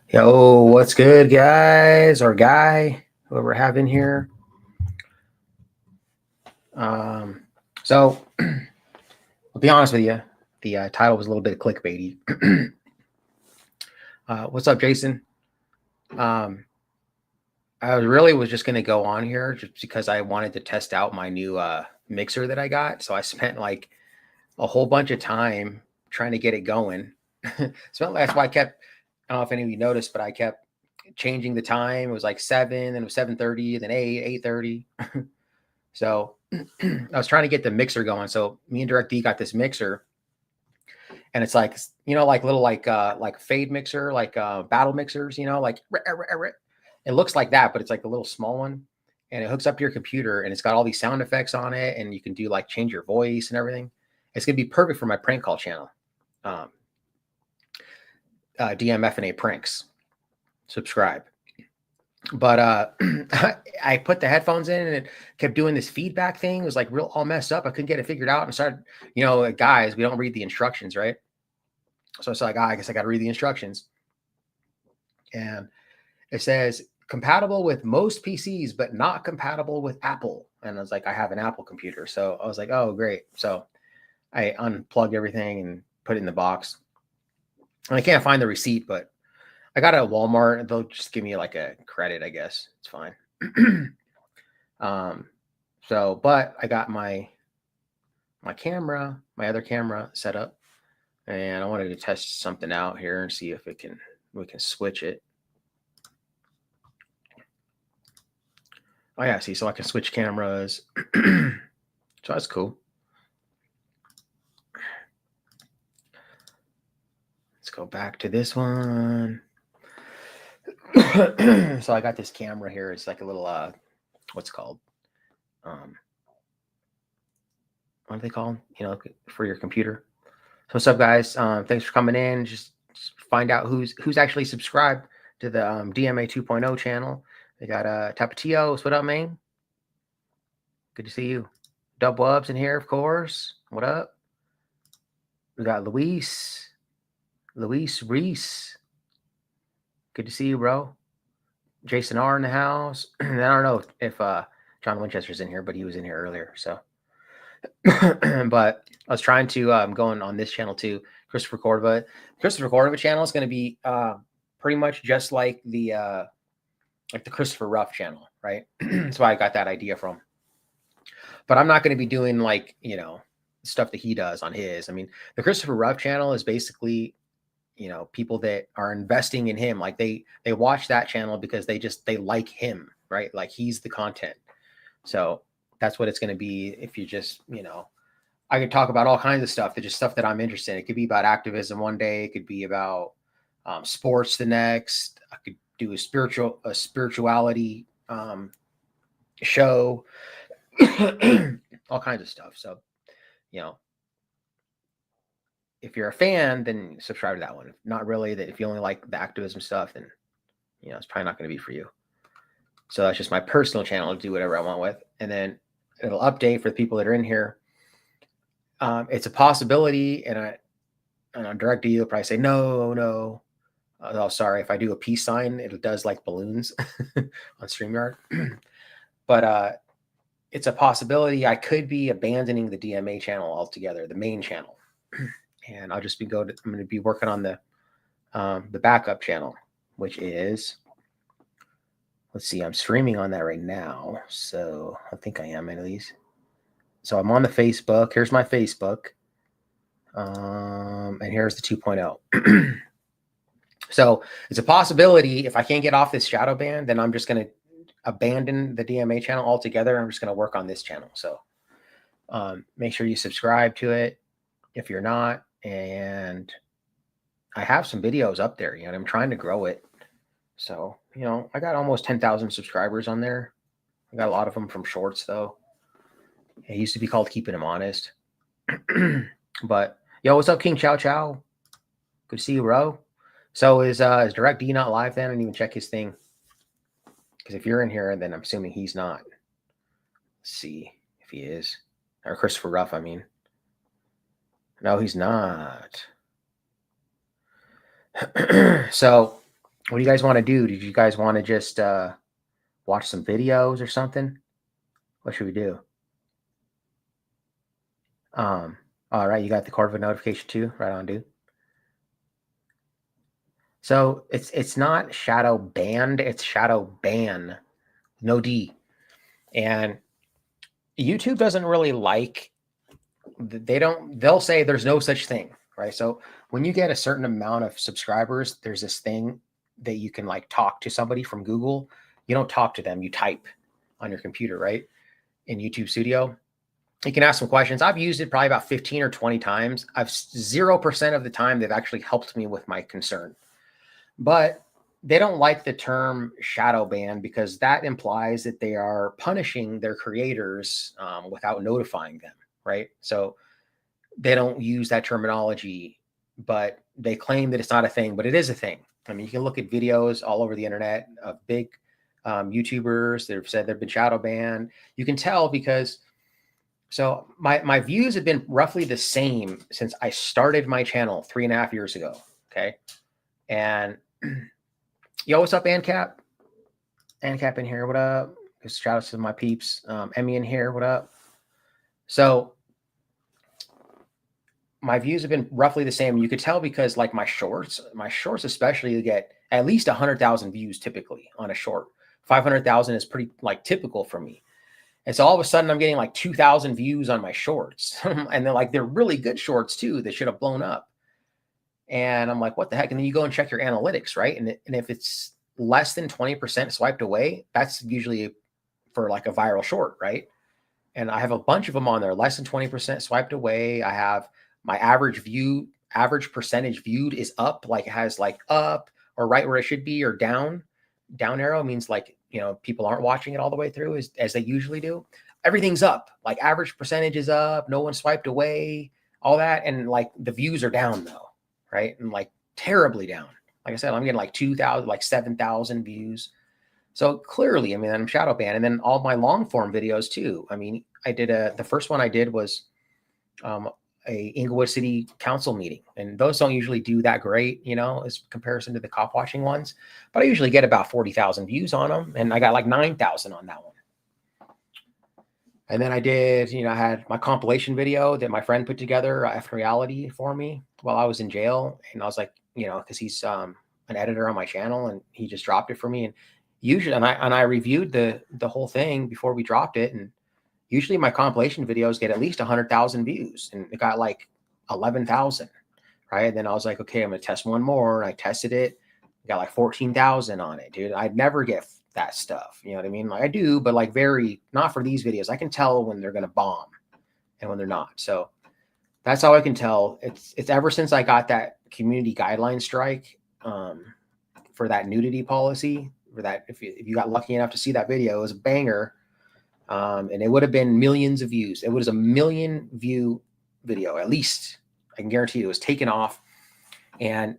Yo, what's good, guys? Or guy, whoever I have in here. Um, so I'll be honest with you. The title was a little bit clickbaity. What's up, Jason? Um, I really was just gonna go on here just because I wanted to test out my new mixer that I got. So I spent like a whole bunch of time trying to get it going. That's why I kept. I don't know if any of you noticed, but I kept changing the time. It was like 7, then it was 7:30, then 8, 8:30. So I was trying to get the mixer going. So me and Direct D got this mixer, and it's like like little like fade mixer, like battle mixers, like it looks like that, but it's like a little small one, and it hooks up to your computer, and it's got all these sound effects on it, and you can do like change your voice and everything. It's gonna be perfect for my prank call channel, um, DMF&A pranks. Subscribe. But I put the headphones in and it kept doing this feedback thing. It was like real all messed up. I couldn't get it figured out and started, guys, we don't read the instructions, right? So it's like, I guess I got to read the instructions. And it says compatible with most PCs, but not compatible with Apple. And I was like, I have an Apple computer. So I was like, oh, great. So I unplugged everything and put it in the box. And I can't find the receipt, but I got it at Walmart. They'll just give me like a credit, I guess. It's fine. But I got my camera, my other camera set up, and I wanted to test something out here and see if we can switch it. Oh yeah, see, so I can switch cameras. So that's cool. Let's go back to this one. So I got this camera here. It's like a little what's it called? What are they called? For your computer. So what's up, guys? Thanks for coming in. Just find out who's actually subscribed to the DMA 2.0 channel. They got Tapatio. What up, man? Good to see you. Dub Wubs in here, of course. What up? We got Luis Reese. Good to see you, bro. Jason R in the house. I don't know if John Winchester's in here, but he was in here earlier. So, but I was trying to going on this channel too. Christopher Cordova channel is going to be pretty much just like the Christopher Ruff channel, right? That's why I got that idea from. But I'm not going to be doing like stuff that he does on his. I mean, the Christopher Ruff channel is basically people that are investing in him. Like they watch that channel because they like him, right? Like he's the content. So that's what it's going to be. If you just I could talk about all kinds of stuff. That just stuff that I'm interested in. It could be about activism one day. It could be about sports the next. I could do a spirituality show. All kinds of stuff. So if you're a fan, then subscribe to that one. If not really, that if you only like the activism stuff, then it's probably not going to be for you. So that's just my personal channel to do whatever I want with, and then it'll update for the people that are in here. It's a possibility, and on Direct to you, will probably say no. Oh, sorry. If I do a peace sign, it does like balloons on StreamYard. But it's a possibility. I could be abandoning the DMA channel altogether, the main channel, and I'll just I'm going to be working on the backup channel, which is, let's see, I'm streaming on that right now. So I think I am at least. So I'm on the Facebook. Here's my Facebook. And here's the 2.0. So it's a possibility if I can't get off this shadow ban, then I'm just going to abandon the DMA channel altogether. I'm just going to work on this channel. So make sure you subscribe to it if you're not. And I have some videos up there, and I'm trying to grow it. So, I got almost 10,000 subscribers on there. I got a lot of them from shorts, though. It used to be called Keeping Them Honest. But, yo, what's up, King Chow Chow? Good to see you, bro. So is Direct D not live then? I didn't even check his thing. Because if you're in here, then I'm assuming he's not. Let's see if he is. Or Christopher Ruff, I mean. No, he's not. So What do you guys want to do? Did you guys want to just watch some videos or something? What should we do? All right, you got the Corvid notification too. Right on, dude. So it's not shadow banned, it's shadow ban, no D. And YouTube doesn't really like, they'll say there's no such thing, right? So when you get a certain amount of subscribers, there's this thing that you can like talk to somebody from Google. You don't talk to them, you type on your computer, right? In YouTube Studio. You can ask some questions. I've used it probably about 15 or 20 times. I've 0% of the time they've actually helped me with my concern. But they don't like the term shadow ban because that implies that they are punishing their creators without notifying them, right? So they don't use that terminology, but they claim that it's not a thing, but it is a thing. I mean, you can look at videos all over the internet of big YouTubers that have said they've been shadow banned. You can tell because, so my views have been roughly the same since I started my channel 3.5 years ago. Okay. And yo, what's up, ANCAP? ANCAP in here, what up? Just shout out to my peeps. Emmy in here, what up? So my views have been roughly the same. You could tell because like my shorts especially, you get at least 100,000 views typically on a short. 500,000 is pretty like typical for me. And so all of a sudden I'm getting like 2,000 views on my shorts. And they're really good shorts too. They should have blown up. And I'm like, what the heck? And then you go and check your analytics, right? And if it's less than 20% swiped away, that's usually for like a viral short, right? And I have a bunch of them on there, less than 20% swiped away. I have my average percentage viewed is up, like it has like up or right where it should be, or down. Down arrow means like, people aren't watching it all the way through as they usually do. Everything's up, like average percentage is up, no one swiped away, all that. And like the views are down though, right? And like terribly down. Like I said, I'm getting like 2,000, like 7,000 views. So clearly, I mean, I'm shadow banned. And then all my long form videos too. I mean, I did the first one I did was a Inglewood City Council meeting. And those don't usually do that great, as comparison to the cop watching ones. But I usually get about 40,000 views on them. And I got like 9,000 on that one. And then I did, I had my compilation video that my friend put together, F Reality, for me while I was in jail. And I was like, because he's an editor on my channel and he just dropped it for me. And usually, and I reviewed the whole thing before we dropped it. And usually my compilation videos get at least 100,000 views, and it got like 11,000, right? And then I was like, okay, I'm going to test one more. And I tested it, got like 14,000 on it, dude. I'd never get that stuff. You know what I mean? Like I do, but like not for these videos. I can tell when they're going to bomb and when they're not. So that's how I can tell. It's ever since I got that community guideline strike for that nudity policy, for that, if you got lucky enough to see that video, it was a banger. And it would have been millions of views. It was a 1 million view video, at least. I can guarantee it was taken off. And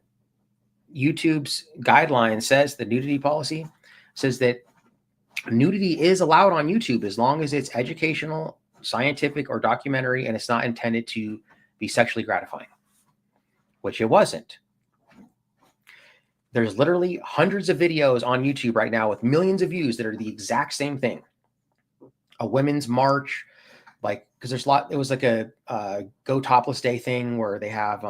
YouTube's guideline says, the nudity policy says that nudity is allowed on YouTube as long as it's educational, scientific, or documentary, and it's not intended to be sexually gratifying, which it wasn't. There's literally hundreds of videos on YouTube right now with millions of views that are the exact same thing. A women's march, like, because there's a lot, it was like a Go Topless Day thing where they have,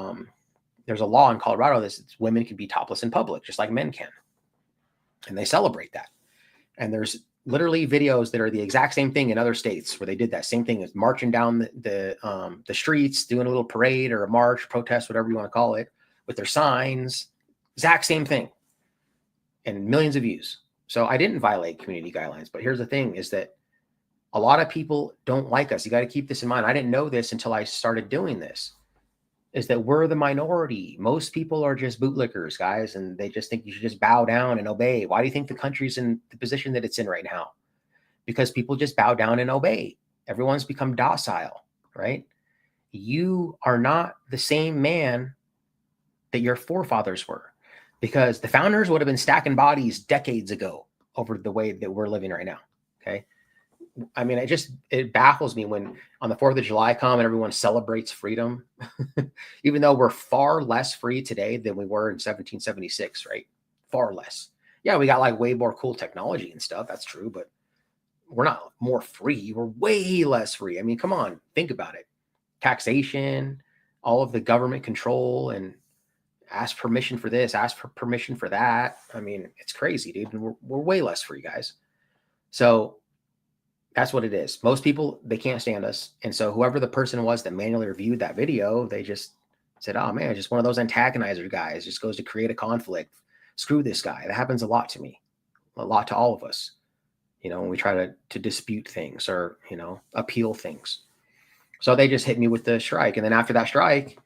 there's a law in Colorado that women can be topless in public, just like men can. And they celebrate that. And there's literally videos that are the exact same thing in other states where they did that same thing, as marching down the streets, doing a little parade or a march, protest, whatever you want to call it, with their signs, exact same thing, and millions of views. So I didn't violate community guidelines, but here's the thing is that a lot of people don't like us. You got to keep this in mind. I didn't know this until I started doing this, is that we're the minority. Most people are just bootlickers, guys, and they just think you should just bow down and obey. Why do you think the country's in the position that it's in right now? Because people just bow down and obey. Everyone's become docile, right? You are not the same man that your forefathers were, because the founders would have been stacking bodies decades ago over the way that we're living right now, okay? I mean, it baffles me when on the 4th of July come and everyone celebrates freedom, even though we're far less free today than we were in 1776, right? far less. Yeah, we got like way more cool technology and stuff. That's true, but we're not more free. We're way less free. I mean, come on, think about it. Taxation, all of the government control, and ask permission for this, ask for permission for that. I mean, it's crazy, dude. We're way less free, guys. So that's what it is. Most people, they can't stand us. And so whoever the person was that manually reviewed that video, they just said, oh man, just one of those antagonizer guys, just goes to create a conflict. Screw this guy. That happens a lot to me, a lot to all of us, when we try to dispute things or, appeal things. So they just hit me with the strike. And then after that strike,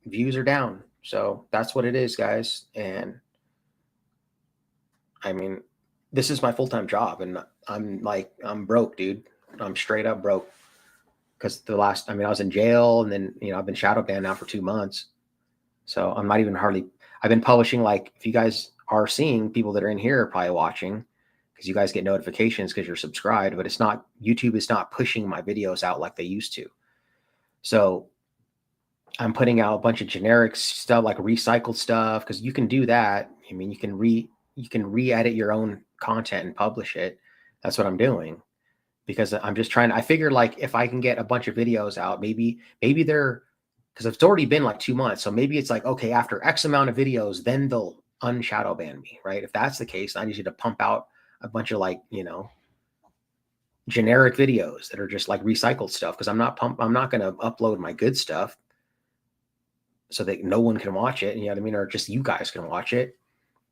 views are down. So that's what it is, guys. And I mean, this is my full-time job, and I'm broke, dude. I'm straight up broke. Because I was in jail, and then, I've been shadow banned now for 2 months. So I'm not even I've been publishing, like, if you guys are seeing, people that are in here are probably watching, because you guys get notifications because you're subscribed, but YouTube is not pushing my videos out like they used to. So I'm putting out a bunch of generic stuff, like recycled stuff, because you can do that. I mean, you can re-edit your own content and publish it. That's what I'm doing, because I'm just I figured, like, if I can get a bunch of videos out, maybe they're, because it's already been like 2 months. So maybe it's like, okay, after X amount of videos, then they'll unshadow ban me, right? If that's the case, I need you to pump out a bunch of, like, generic videos that are just like recycled stuff. Cause I'm not going to upload my good stuff so that no one can watch it. You know what I mean? Or just you guys can watch it,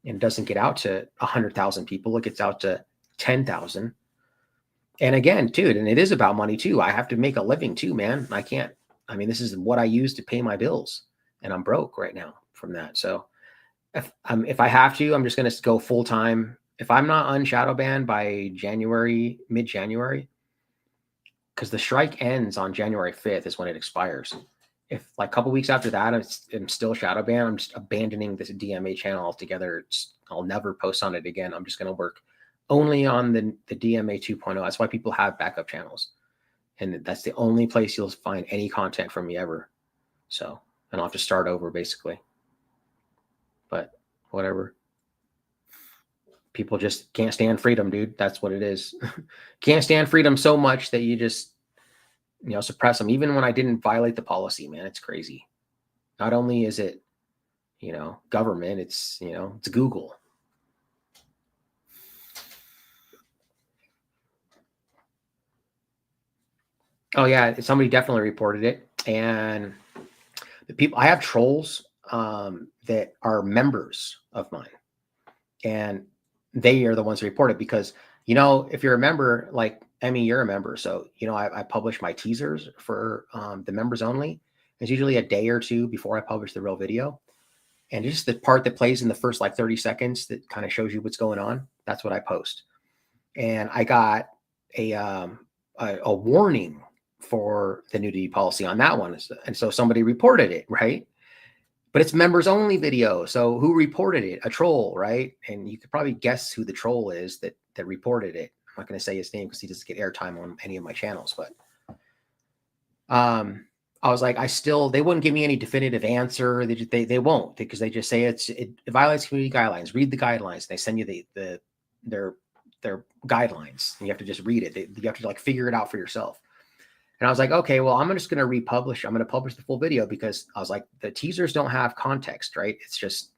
and it doesn't get out to 100,000 people. It gets out to 10,000. And again, dude, and it is about money too. I have to make a living too, man. This is what I use to pay my bills, and I'm broke right now from that. So if I have to, I'm just going to go full time. If I'm not unshadow banned by mid-January, because the strike ends on January 5th is when it expires. If, like, a couple weeks after that, I'm still shadow banned, I'm just abandoning this DMA channel altogether. I'll never post on it again. I'm just going to work only on the DMA 2.0. That's why people have backup channels. And that's the only place you'll find any content from me ever. So, and I'll have to start over, basically. But whatever. People just can't stand freedom, dude. That's what it is. Can't stand freedom so much that you just, suppress them. Even when I didn't violate the policy, man, it's crazy. Not only is it, government, it's, it's Google. Oh yeah, somebody definitely reported it. And the people, I have trolls that are members of mine, and they are the ones who report it, because, if you're a member, like Emmy, you're a member. So, I publish my teasers for the members only. It's usually a day or two before I publish the real video. And just the part that plays in the first, like, 30 seconds that kind of shows you what's going on, that's what I post. And I got a warning for the nudity policy on that one. And so somebody reported it, right? But it's members only video. So who reported it? A troll, right? And you could probably guess who the troll is that reported it. I'm not going to say his name because he doesn't get airtime on any of my channels. But I was like, they wouldn't give me any definitive answer. They won't, because they just say it violates community guidelines. Read the guidelines. They send you their guidelines. And you have to just read it. You have to, like, figure it out for yourself. And I was like, okay, well, I'm just going to republish. I'm going to publish the full video, because I was like, the teasers don't have context, right? It's just,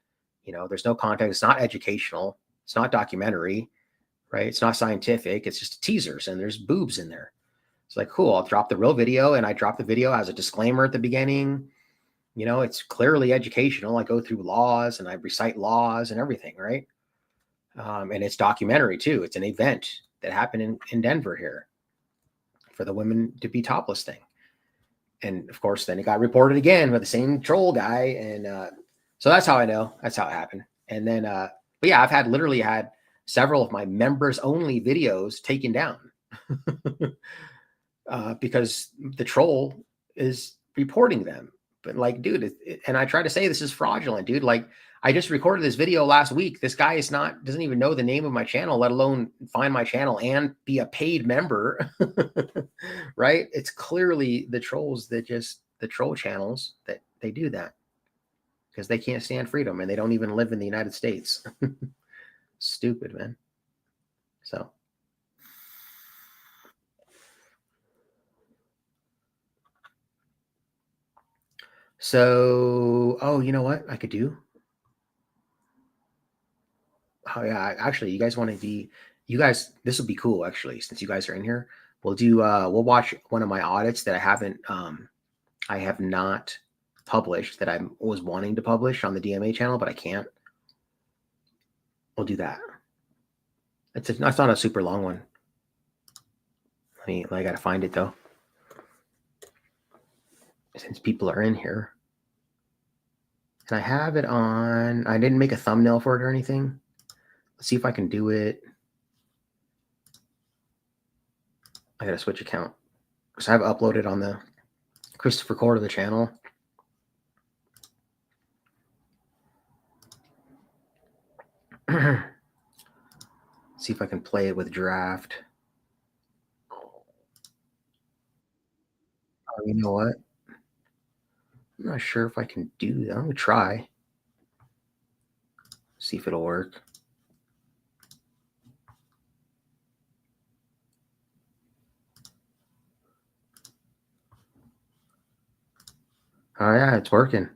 there's no context. It's not educational. It's not documentary, right? It's not scientific. It's just teasers, and there's boobs in there. It's like, cool, I'll drop the real video, and I drop the video as a disclaimer at the beginning. It's clearly educational. I go through laws and I recite laws and everything, right? And it's documentary too. It's an event that happened in Denver here for the women to be topless thing. And of course, then it got reported again by the same troll guy. And so that's how I know. That's how it happened. And then, but yeah, I've literally had several of my members only videos taken down because the troll is reporting them. But, like, dude, and I try to say this is fraudulent, dude. Like, I just recorded this video last week. This guy doesn't even know the name of my channel, let alone find my channel and be a paid member, right? It's clearly the trolls the troll channels that they do that. because they can't stand freedom and they don't even live in the United States. Stupid, man. So. Oh, you know what I could do? Oh yeah, actually, you guys want to be, this will be cool actually, since you guys are in here. We'll watch one of my audits that I have not published that I was wanting to publish on the DMA channel, but I can't. We'll do that. It's not a super long one. I gotta find it though, since people are in here. And I have it on, I didn't make a thumbnail for it or anything. Let's see if I can do it. I gotta switch account because I've uploaded on the Christopher Cordova channel. See if I can play it with draft. Oh, you know what? I'm not sure if I can do that. I'm gonna try. See if it'll work. Oh yeah, it's working.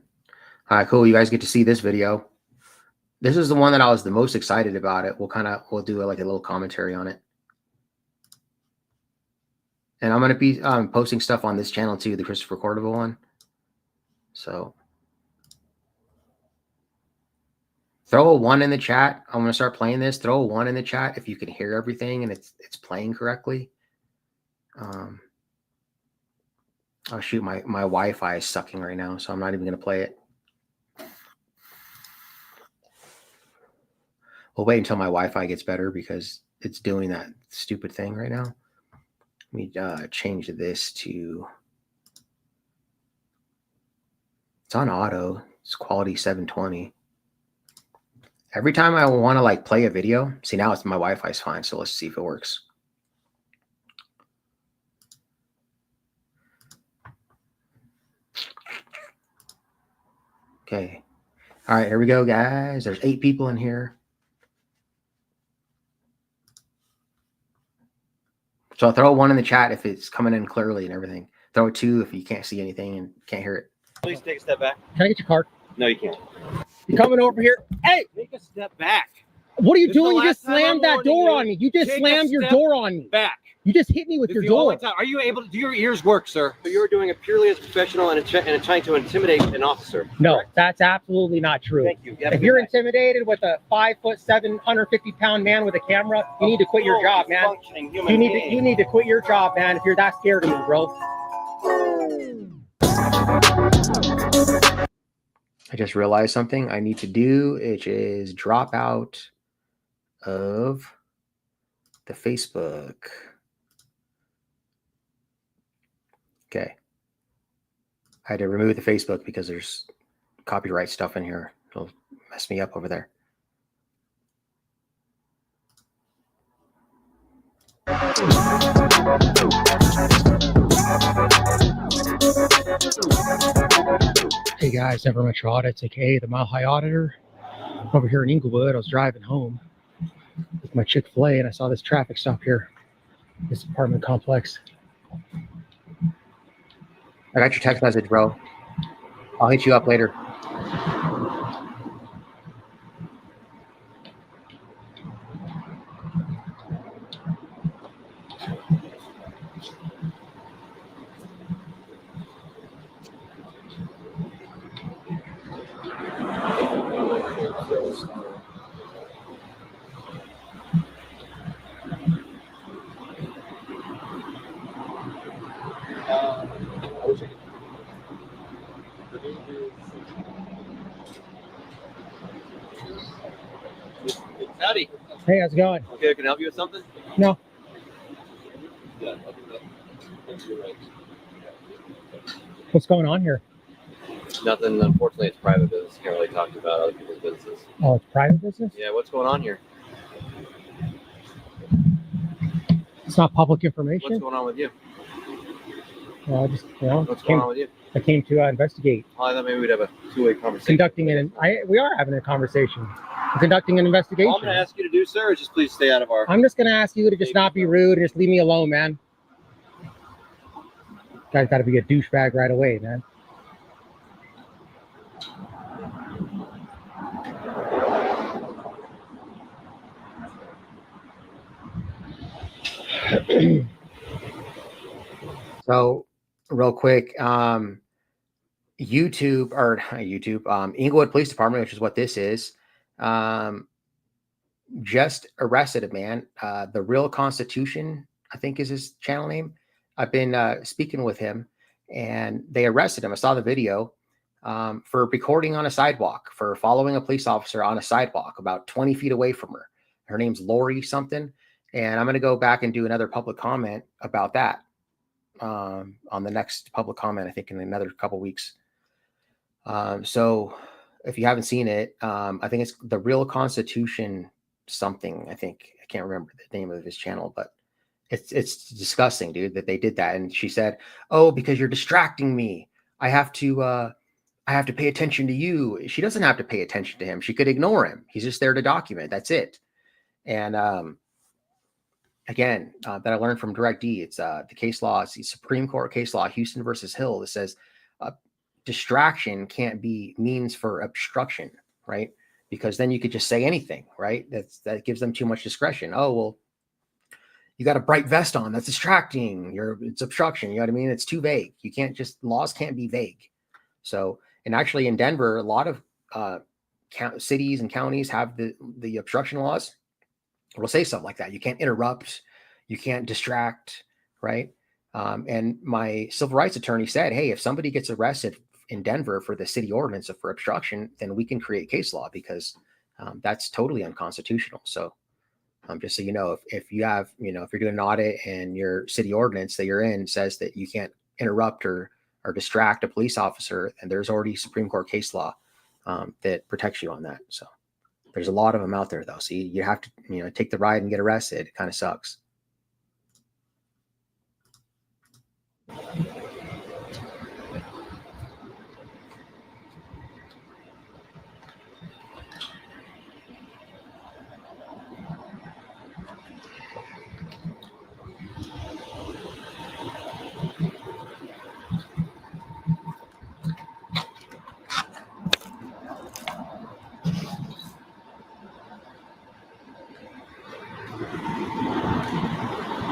All right, cool. You guys get to see this video. This is the one that I was the most excited about it. We'll do like a little commentary on it. And I'm going to be posting stuff on this channel too, the Christopher Cordova one. So throw a 1 in the chat. I'm going to start playing this. Throw a 1 in the chat if you can hear everything and it's playing correctly. Oh shoot, my Wi-Fi is sucking right now, so I'm not even going to play it. We'll wait until my Wi-Fi gets better because it's doing that stupid thing right now. Let me change this to, it's on auto. It's quality 720. Every time I want to like play a video, see now it's my Wi-Fi is fine. So let's see if it works. Okay. All right, here we go, guys. There's 8 people in here. So I'll throw a 1 in the chat if it's coming in clearly and everything. Throw a 2 if you can't see anything and can't hear it. Please take a step back. Can I get your card? No, you can't. You're coming over here. Hey, Take a step back. what are you This is doing? the You just last time I'm slammed that warning door you. on me. You just Take a slammed your step door on me. Back. You just hit me with This your is the only door. time. Are you able to do your ears work, sir? So you were doing it purely as a professional and trying to intimidate an officer. No, correct? that's absolutely not true. Thank you. If you're intimidated with a 5'7", 150-pound man with a camera, you need to quit your job, man. Functioning human You being. need to quit your job, man. If you're that scared of me, bro. I just realized something I need to do, which is drop out of the Facebook. Okay. I had to remove the Facebook because there's copyright stuff in here. It'll mess me up over there. Hey guys, Denver Metro Audits, aka the Mile High Auditor. I'm over here in Inglewood. I was driving home with my Chick-fil-A and I saw this traffic stop here, this apartment complex. I got your text message, bro. I'll hit you up later. Howdy. Hey, how's it going? Okay, can I help you with something? No. Yeah, I'll do that. Thanks, you're right. What's going on here? Nothing. Unfortunately, it's private business. Can't really talk about other people's businesses. Oh, it's private business? Yeah, what's going on here? It's not public What's information? going on with you? Well, I just, you know, What's going on with you? I came to investigate. Oh, I thought maybe we'd have a two-way conversation. We are having a conversation. I'm conducting an investigation. All I'm going to ask you to do, sir, is just please stay out of our... I'm just going to ask you to just not be rude and just leave me alone, man. Guy's got to be a douchebag right away, man. So real quick, Inglewood Police Department, which is what this is, just arrested a man. The Real Constitution, I think, is his channel name. I've been speaking with him, and they arrested him. I saw the video for recording on a sidewalk, for following a police officer on a sidewalk about 20 feet away from her. Her name's Lori something, and I'm going to go back and do another public comment about that on the next public comment, I think in another couple weeks. So if you haven't seen it, I think it's the Real Constitution something. I can't remember the name of his channel, but it's disgusting, dude, that they did that. And she said, "Oh, because you're distracting me, I have to pay attention to you." She doesn't have to pay attention to him. She could ignore him. He's just there to document. That's it. And again, that I learned from Direct D. It's the case law. It's the Supreme Court case law, Houston versus Hill, that says distraction can't be means for obstruction, right? Because then you could just say anything, right? That gives them too much discretion. Oh, well, you got a bright vest on. That's distracting. It's obstruction. You know what I mean? It's too vague. Laws can't be vague. So, and actually in Denver, a lot of cities and counties have the obstruction laws. Will say something like that. You can't interrupt. You can't distract, right? And my civil rights attorney said, hey, if somebody gets arrested in Denver for the city ordinance for obstruction, then we can create case law because that's totally unconstitutional. So just so you know, if you have, if you're doing an audit and your city ordinance that you're in says that you can't interrupt or distract a police officer, and there's already Supreme Court case law that protects you on that. So there's a lot of them out there, though. So you have to, take the ride and get arrested. It kind of sucks.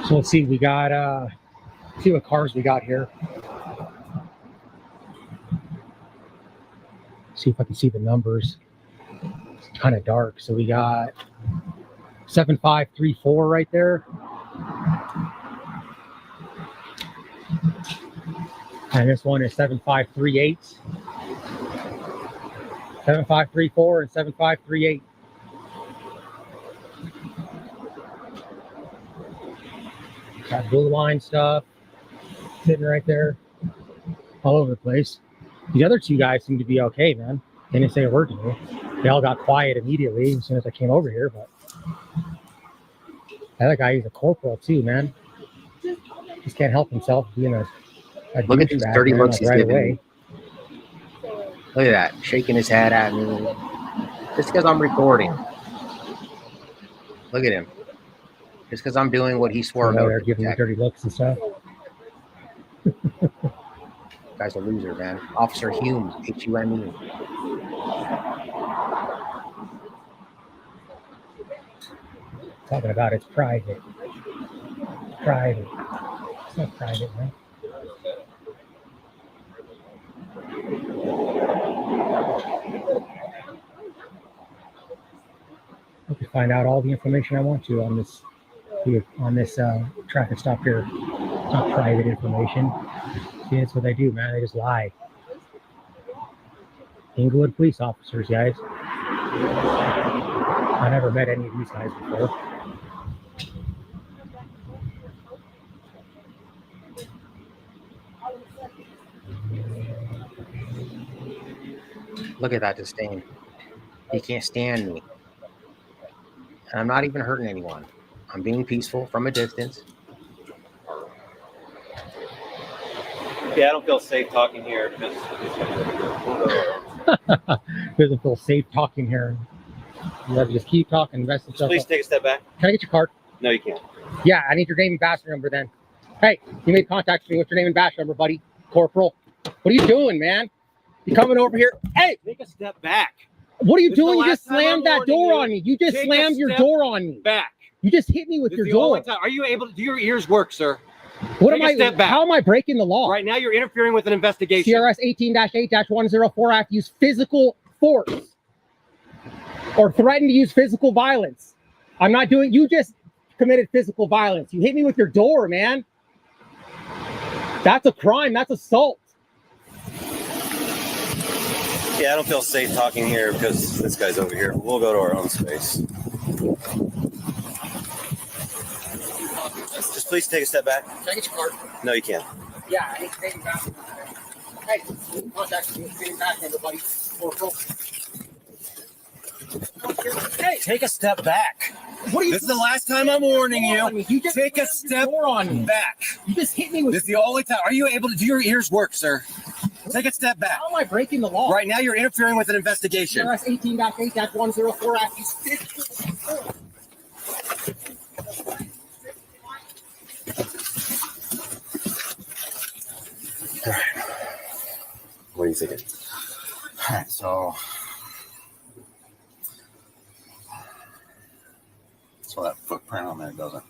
So let's see, we got, see what cars we got here. See if I can see the numbers. It's kind of dark. So we got 7534 right there. And this one is 7538. 7534 and 7538. Got blue line stuff sitting right there all over the place. The other two guys seem to be okay, man. They didn't say a word to me. They all got quiet immediately as soon as I came over here, but that other guy, he's a corporal too, man. Just can't help himself being a look at these dirty looks he's right giving away. me. Look at that, shaking his head at me. Just because I'm recording. Look at him. Just because I'm doing what he swore no they're giving me dirty looks and stuff. Guy's a loser, man. Officer Hume, Hume. Talking about it's private. Private. It's not private, man. I can find out all the information I want to on this traffic stop here. It's not private information. See, that's what they do, man. They just lie. Inglewood police officers, guys. I never met any of these guys before. Look at that disdain. He can't stand me. And I'm not even hurting anyone. I'm being peaceful from a distance. Yeah, I don't feel safe talking here because Doesn't feel safe talking here. You have to just keep talking. Invest in stuff. please take a step back. Can I get your card? No, you can't. Yeah, I need your name and badge number then. Hey, you made contact with me. What's your name and badge number, buddy? Corporal. What are you doing, man? You coming over here? Hey, Take a step back. what are you This is the doing? You just last time slammed I'm that warning door you. on me. You just Take a slammed your step door on me. Back. You just hit me with This your is the only door. time. Are you able to do your ears work, sir? What Take am a I? step back. How am I breaking the law? Right now, you're interfering with an investigation. CRS 18-8-104. I have to use physical force or threaten to use physical violence. I'm not doing. You just committed physical violence. You hit me with your door, man. That's a crime. That's assault. Yeah, I don't feel safe talking here because this guy's over here. We'll go to our own space. Just please take a step back. Can I get your card? No, you can't. Yeah, I need to name back. Hey, contact me. Name back, everybody. Corporal. Hey, Take a step back. what are you? This is the last time I'm warning you. You just Take a slammed your step door on me. back. You just hit me with. This is the only time. Are you able to do your ears work, sir? Take a step back. How am I breaking the law? Right now, you're interfering with an investigation. CRS 18-8-104. I have to use physical force. What are you thinking? All right, so that footprint on there doesn't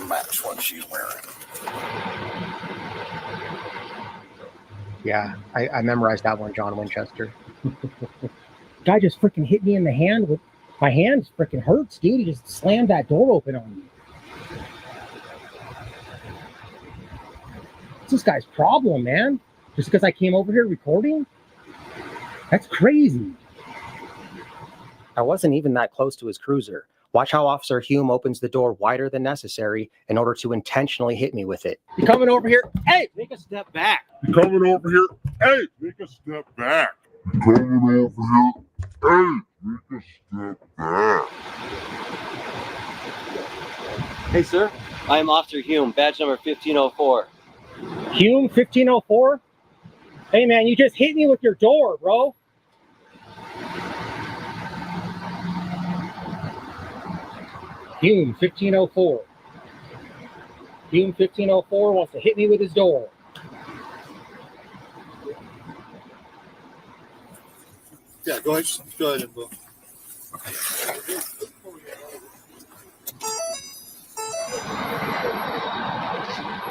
match what she's wearing. Yeah, I memorized that one, John Winchester. Guy just freaking hit me in the hand with my hand freaking hurts, dude. He just slammed that door open on me. What's this guy's problem, man? Just because I came over here recording? That's crazy. I wasn't even that close to his cruiser. Watch how Officer Hume opens the door wider than necessary in order to intentionally hit me with it. You coming over here? Hey! Take a step back. You coming over here? Hey, take a step back. You coming over here? Hey, take a step back. Hey, sir. I am Officer Hume, badge number 1504. Hume 1504? Hey man, you just hit me with your door, bro. Hume 1504. Hume 1504 wants to hit me with his door. Yeah, go ahead, Bill.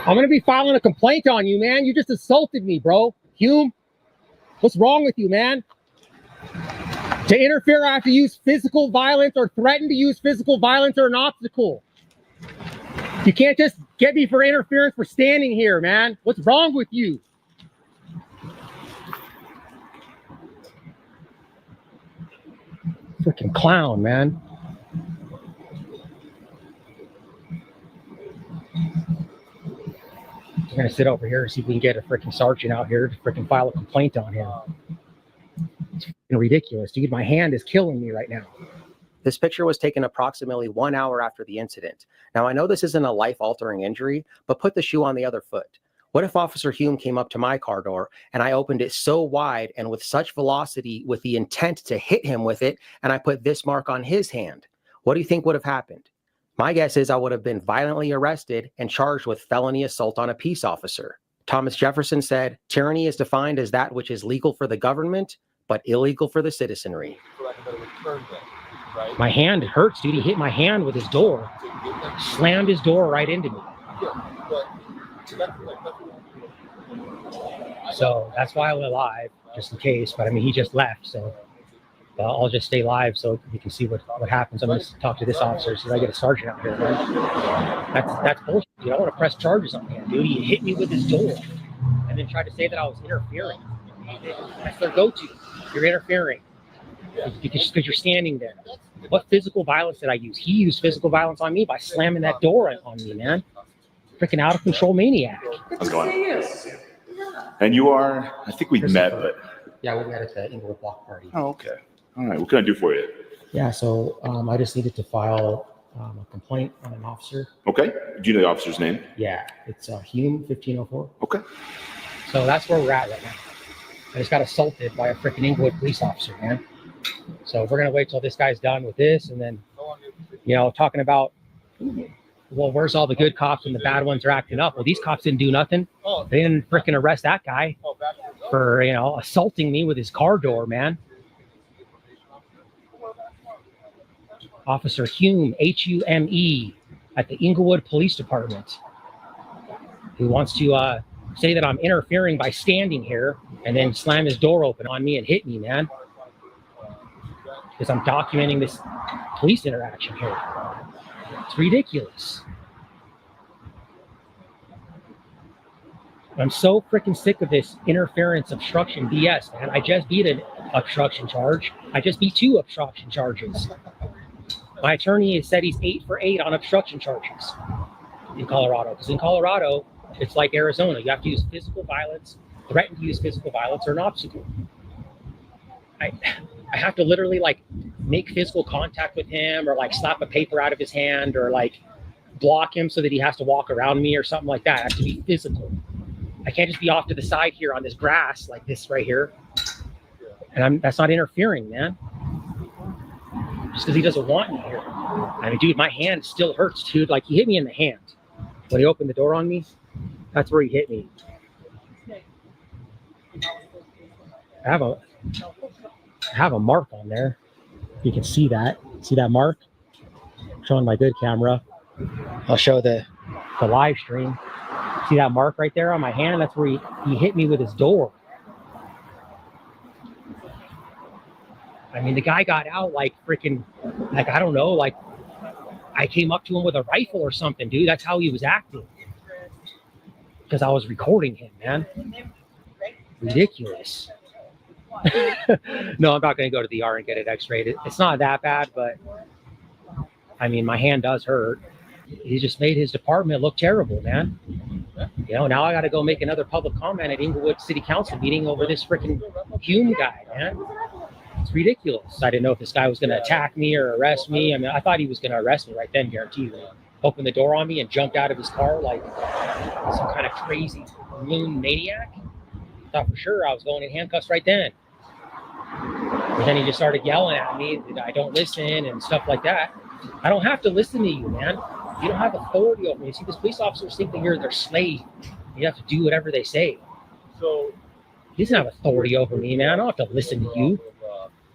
I'm gonna be filing a complaint on you, man. You just assaulted me, bro. Hume, what's wrong with you, man? To interfere, I have to use physical violence or threaten to use physical violence or an obstacle. You can't just get me for interference for standing here, man. What's wrong with you? Freaking clown, man. We're gonna sit over here and see if we can get a freaking sergeant out here to freaking file a complaint on him. It's freaking ridiculous, dude. My hand is killing me right now. This picture was taken approximately 1 hour after the incident. Now, I know this isn't a life-altering injury, but put the shoe on the other foot. What if Officer Hume came up to my car door and I opened it so wide and with such velocity with the intent to hit him with it, and I put this mark on his hand? What do you think would have happened? My guess is I would have been violently arrested and charged with felony assault on a peace officer. Thomas Jefferson said, "Tyranny is defined as that which is legal for the government, but illegal for the citizenry." My hand hurts, dude. He hit my hand with his door, slammed his door right into me. So that's why I went live, just in case. But I mean, he just left, so I'll just stay live so you can see what happens. I'm going to talk to this officer since I get a sergeant out here. Man. That's bullshit, dude. I want to press charges on him, dude. He hit me with his door and then tried to say that I was interfering. That's their go-to. You're interfering because you're standing there. What physical violence did I use? He used physical violence on me by slamming that door on me, man. Freaking out of control maniac. How's it going? And you are, I think we met, but. Yeah, we met at the Inglewood Block Party. Oh, okay. All right. What can I do for you? Yeah, so I just needed to file A complaint on an officer. Okay. Do you know the officer's name? Yeah, it's Hume 1504. Okay. So that's where we're at right now. I just got assaulted by a freaking Inglewood police officer, man. So we're gonna wait till this guy's done with this, and then, talking about, well, where's all the good cops and the bad ones are acting up? Well, these cops didn't do nothing. They didn't freaking arrest that guy for assaulting me with his car door, man. Officer Hume, Hume, at the Inglewood Police Department, who wants to say that I'm interfering by standing here and then slam his door open on me and hit me, man. Because I'm documenting this police interaction here. It's ridiculous. I'm so freaking sick of this interference obstruction BS, man. I just beat an obstruction charge. I just beat 2 obstruction charges. My attorney has said he's 8 for 8 on obstruction charges in Colorado. Because in Colorado, it's like Arizona. You have to use physical violence, threaten to use physical violence, or an obstacle. I have to literally make physical contact with him, or slap a paper out of his hand, or block him so that he has to walk around me or something like that. I have to be physical. I can't just be off to the side here on this grass like this right here. And that's not interfering, man. Just because he doesn't want me here. I mean, dude, my hand still hurts, dude. He hit me in the hand when he opened the door on me. That's where he hit me. I have a mark on there. You can see that. See that mark? I'm showing my good camera. I'll show the live stream. See that mark right there on my hand? That's where he hit me with his door. I mean, the guy got out freaking, I don't know, I came up to him with a rifle or something, dude. That's how he was acting. Because I was recording him, man. Ridiculous. No, I'm not going to go to the ER and get it x-rayed. It's not that bad, but I mean, my hand does hurt. He just made his department look terrible, man. Now I got to go make another public comment at Inglewood City Council meeting over this freaking Hume guy, man. It's ridiculous. I didn't know if this guy was going to attack me or arrest me. I mean, I thought he was going to arrest me right then, guarantee you. Opened the door on me and jumped out of his car like some kind of crazy loon maniac. Thought for sure I was going in handcuffs right then. But then he just started yelling at me that I don't listen and stuff like that. I don't have to listen to you, man. You don't have authority over me. See, these police officers think that you're their slave. You have to do whatever they say. So he doesn't have authority over me, man. I don't have to listen to you.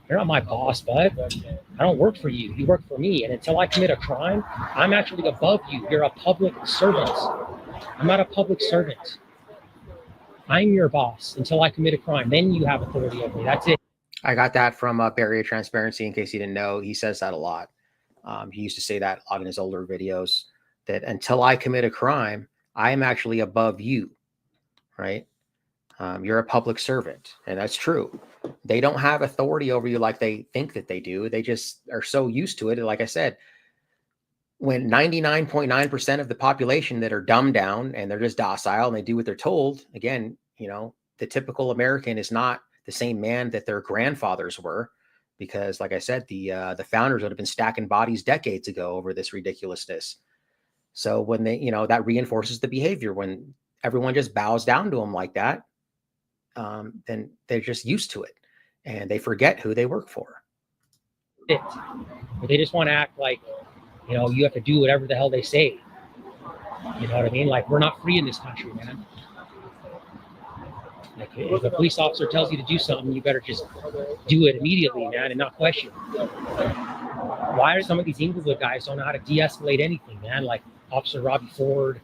You're not my boss, bud. I don't work for you. You work for me. And until I commit a crime, I'm actually above you. You're a public servant. I'm not a public servant. I'm your boss until I commit a crime. Then you have authority over me. That's it. I got that from Barrier Transparency. In case you didn't know, he says that a lot. He used to say that a lot in his older videos, that until I commit a crime, I am actually above you, right? You're a public servant, and that's true. They don't have authority over you like they think that they do. They just are so used to it. And like I said, when 99.9% of the population that are dumbed down and they're just docile and they do what they're told, again, the typical American is not the same man that their grandfathers were, because like I said, the founders would have been stacking bodies decades ago over this ridiculousness. So when they, that reinforces the behavior. When everyone just bows down to them like that, then they're just used to it and they forget who they work for. But they just want to act like, you have to do whatever the hell they say. You know what I mean? Like, we're not free in this country, man. Like, if a police officer tells you to do something, you better just do it immediately, man, and not question. Why are some of these Inglewood guys don't know how to de-escalate anything, man? Like Officer Robbie Ford,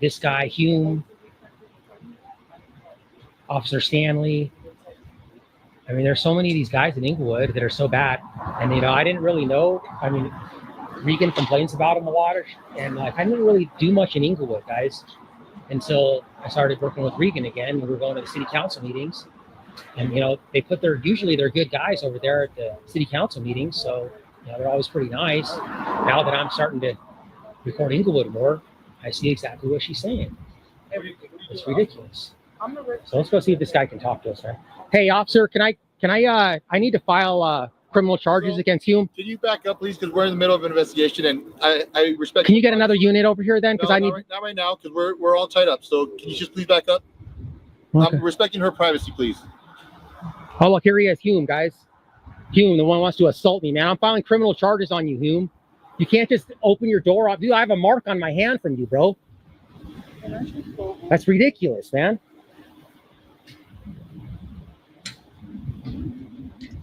this guy Hume, Officer Stanley. I mean, there's so many of these guys in Inglewood that are so bad. And, I didn't really know. I mean, Regan complains about them a lot. And, I didn't really do much in Inglewood, guys, until I started working with Regan again. We were going to the city council meetings. And, they put usually they're good guys over there at the city council meetings. So, they're always pretty nice. Now that I'm starting to record more, I see exactly what she's saying. It's ridiculous. So let's go see if this guy can talk to us, right? Hey, officer, I need to file criminal charges So- against Hume. Can you back up, please? Because we're in the middle of an investigation, and I respect. Can you get another unit over here then? Because No, I need. not right now, because we're all tied up. So can you just please back up? Okay. I'm respecting her privacy, please. Oh, look, here he is, Hume, guys. Hume, the one who wants to assault me, man. I'm filing criminal charges on you, Hume. You can't just open your door up. Dude, I have a mark on my hand from you, bro. That's ridiculous, man.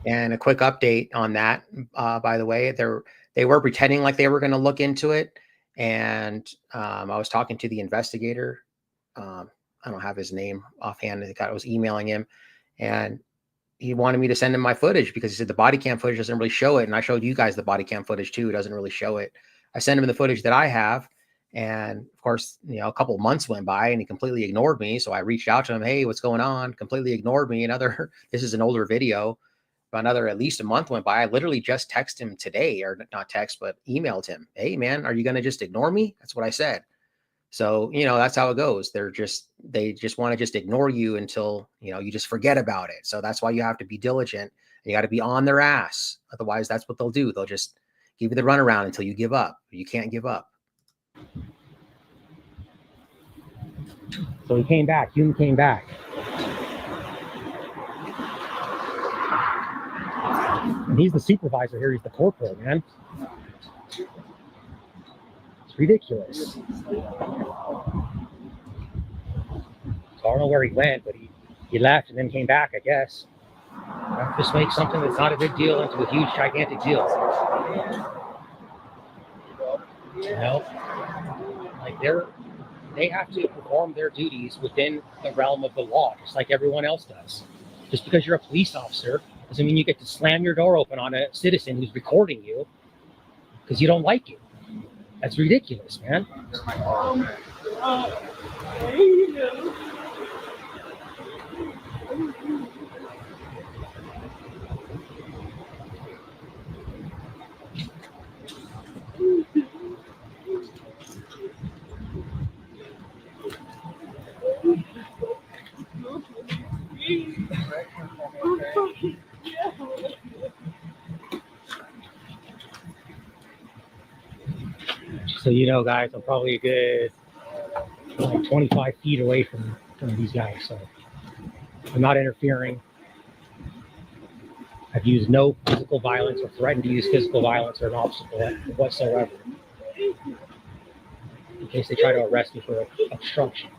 And a quick update on that, by the way, they were pretending like they were going to look into it. And I was talking to the investigator. I don't have his name offhand. I was emailing him, and he wanted me to send him my footage because he said the body cam footage doesn't really show it. And I showed you guys the body cam footage too. It doesn't really show it. I sent him the footage that I have. And of course, you know, a couple of months went by and he completely ignored me. So I reached out to him. Hey, what's going on? Completely ignored me. This is an older video, but at least a month went by. I literally just texted him today, or not text, but emailed him. Hey man, are you going to just ignore me? That's what I said. So, you know, that's how it goes. They just want to just ignore you until, you know, you just forget about it. So that's why you have to be diligent. And you got to be on their ass. Otherwise, that's what they'll do. They'll just give you the runaround until you give up. You can't give up. So he came back. Hume came back. And he's the supervisor here. He's the corporal, man. It's ridiculous. So I don't know where he went, but he left and then came back, I guess. Just make something that's not a big deal into a huge, gigantic deal. You know? Like they have to perform their duties within the realm of the law, just like everyone else does. Just because you're a police officer doesn't mean you get to slam your door open on a citizen who's recording you because you don't like it. That's ridiculous, man. So, you know, guys, I'm probably a good 25 feet away from these guys. So I'm not interfering. I've used no physical violence or threatened to use physical violence or an obstacle whatsoever, in case they try to arrest me for obstruction.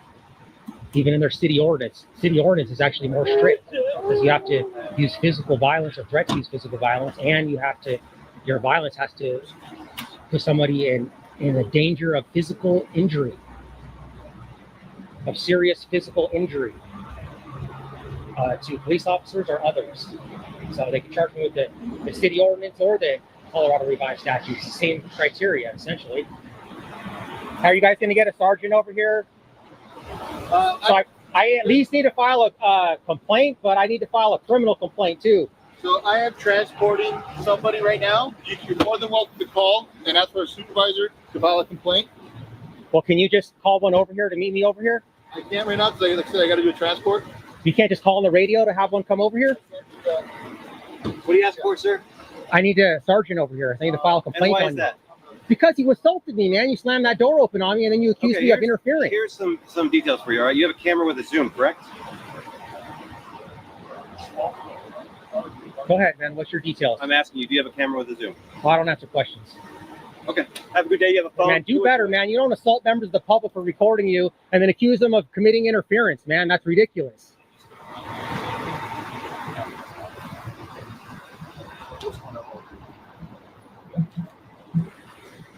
Even in their city ordinance is actually more strict because you have to use physical violence or threat to use physical violence, and your violence has to put somebody in a danger of physical injury, of serious physical injury to police officers or others. So they can charge me with the city ordinance or the Colorado Revised Statutes, the same criteria, essentially. How are you guys going to get a sergeant over here? So I at least need to file a complaint, but I need to file a criminal complaint too. So I am transporting somebody right now. You're more than welcome to call and ask for a supervisor to file a complaint. Well, can you just call one over here to meet me over here? I can't right now because, like I said, I got to do a transport. You can't just call on the radio to have one come over here? What do you ask for, sir? I need a sergeant over here. I need to file a And complaint why on is you. that? Because you assaulted me, man. You slammed that door open on me and then you accused me of interfering. Here's some details for you. All right, you have a camera with a zoom, correct? Go ahead, man. What's your details? I'm asking you, do you have a camera with a zoom? Well, I don't answer questions. Okay. Have a good day. You have a phone. Man, do better, man. You don't assault members of the public for recording you and then accuse them of committing interference, man. That's ridiculous.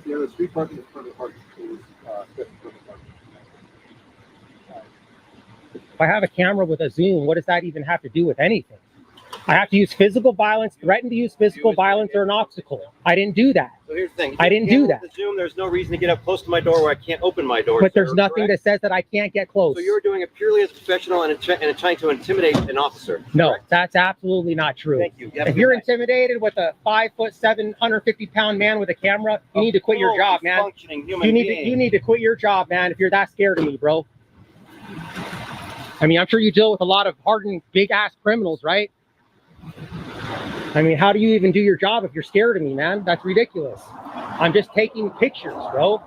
Yeah, the street parking is front of the parking. If I have a camera with a zoom, what does that even have to do with anything? I have to use physical violence, threaten to use physical violence or an obstacle. I didn't do that. So here's the thing. I didn't do that. With the zoom, there's no reason to get up close to my door where I can't open my door. But there's sir, nothing correct? that says that I can't get close. So you're doing it purely as a professional and trying to intimidate an officer. No, correct? that's absolutely not true. Thank you. If you're intimidated with a 5'7", 150-pound man with a camera, you need to quit your job, man. Functioning human You being. need to quit your job, man, if you're that scared of me, bro. I mean, I'm sure you deal with a lot of hardened, big-ass criminals, right? I mean, how do you even do your job if you're scared of me, man? That's ridiculous. I'm just taking pictures, bro.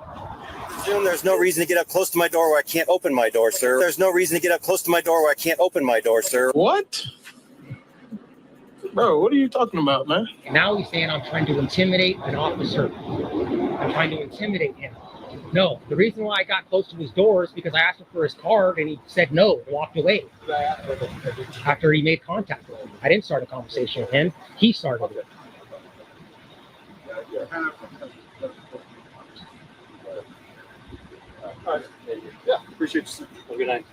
Assume there's no reason to get up close to my door where I can't open my door, sir. There's no reason to get up close to my door where I can't open my door, sir. What? Bro, what are you talking about, man? Now he's saying I'm trying to intimidate an officer. I'm trying to intimidate him. No, the reason why I got close to his door is because I asked him for his card and he said no, walked away after he made contact with him. I didn't start a conversation with him. He started it. Yeah, appreciate you, sir. Have a good night.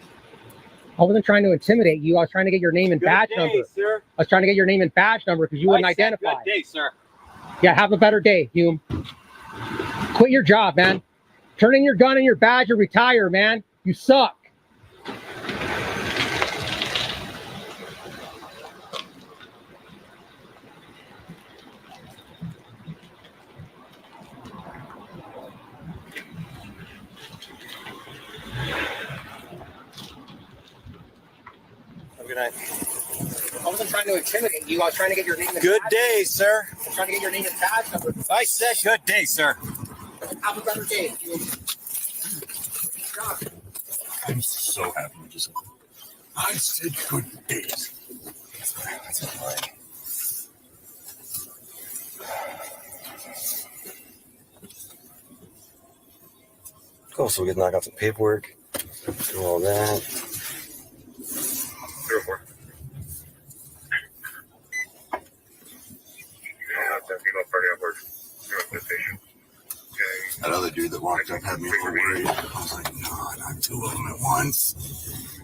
I wasn't trying to intimidate you. I was trying to get your name and badge number. Sir. I was trying to get your name and badge number because you wouldn't I said identify. Good day, sir. Yeah, have a better day, Hume. Quit your job, man. Turn in your gun and your badge and retire, man. You suck. Have a good night. I wasn't trying to intimidate you. I was trying to get your name and Good badge. day, sir. I was trying to get your name and badge number. I said good day, sir. Have a better day, Hume. I'm so happy you just. I said good days. That's fine. Cool, so we get to knock out some paperwork. Do all that. 04. Female party on board. Station. Okay. That other dude that walked up had me all worried. I was like, no, not two of them at once.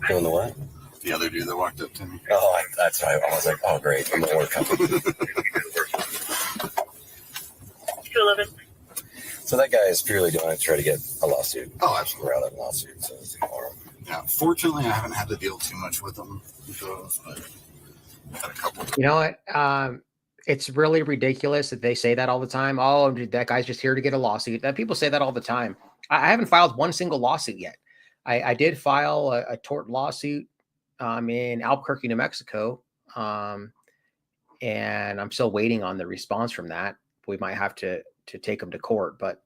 Doing the what? The other dude that walked up to me. Oh, that's right. I was like, oh, great. I'm at work. So that guy is purely doing it to try to get a lawsuit. Oh, absolutely. Rather than a lawsuit. So it's ignore him. Yeah, fortunately, I haven't had to deal too much with them. So, but I've had a couple. You know what? It's really ridiculous that they say that all the time. Oh, that guy's just here to get a lawsuit. That people say that all the time. I haven't filed one single lawsuit yet. I did file a tort lawsuit in Albuquerque, New Mexico, and I'm still waiting on the response from that. We might have to take them to court, but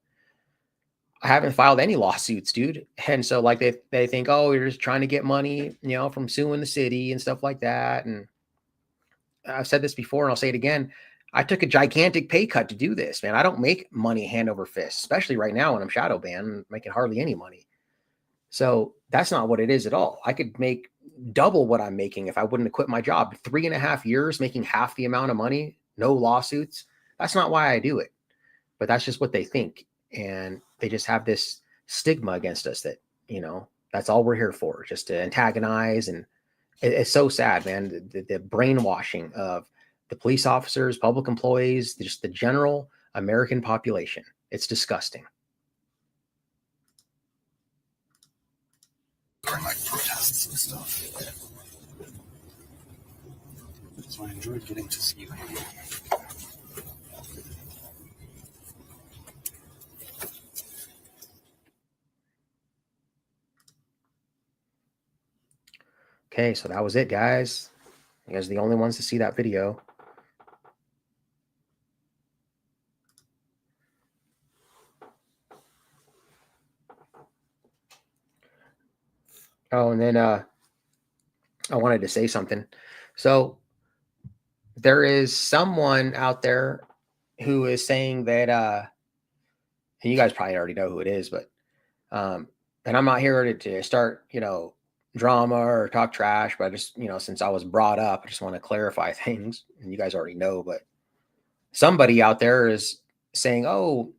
I haven't filed any lawsuits, dude. And so like they think, oh, you're just trying to get money, from suing the city and stuff like that. And I've said this before and I'll say it again. I took a gigantic pay cut to do this, man. I don't make money hand over fist, especially right now when I'm shadow banned, I'm making hardly any money. So that's not what it is at all. I could make double what I'm making if I wouldn't have quit my job. 3.5 years making half the amount of money, no lawsuits. That's not why I do it, but that's just what they think. And they just have this stigma against us that, that's all we're here for, just to antagonize. And it's so sad, man. The brainwashing of the police officers, public employees, just the general American population. It's disgusting. During like protests and stuff. So I enjoyed getting to see you. Okay, so that was it, guys. You guys are the only ones to see that video. Oh, and then I wanted to say something. So there is someone out there who is saying that, and you guys probably already know who it is, but, and I'm not here to start, drama or talk trash, but I just, since I was brought up, I just want to clarify things, and you guys already know, but somebody out there is saying, oh,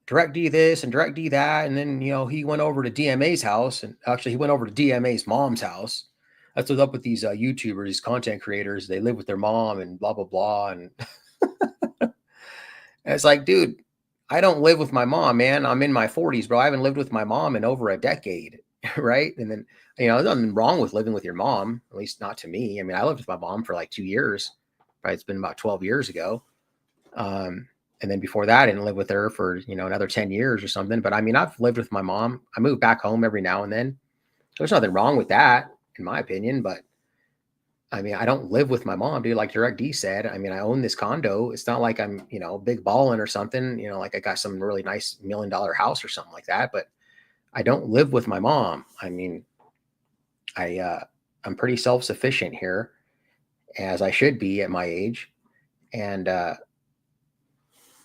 Direct D this and Direct D that. And then, he went over to DMA's house, and actually he went over to DMA's mom's house. That's what's up with these YouTubers, these content creators. They live with their mom and blah, blah, blah. And, and it's like, dude, I don't live with my mom, man. I'm in my 40s, bro. I haven't lived with my mom in over a decade. Right. And then, there's nothing wrong with living with your mom, at least not to me. I mean, I lived with my mom for like 2 years, right? It's been about 12 years ago. And then before that, I didn't live with her for, another 10 years or something. But I mean, I've lived with my mom. I move back home every now and then. There's nothing wrong with that, in my opinion. But I mean, I don't live with my mom, dude. Like Direct D said, I mean, I own this condo. It's not like I'm, big ballin' or something, like I got some really nice $1 million house or something like that, but I don't live with my mom. I mean, I'm pretty self-sufficient here, as I should be at my age. And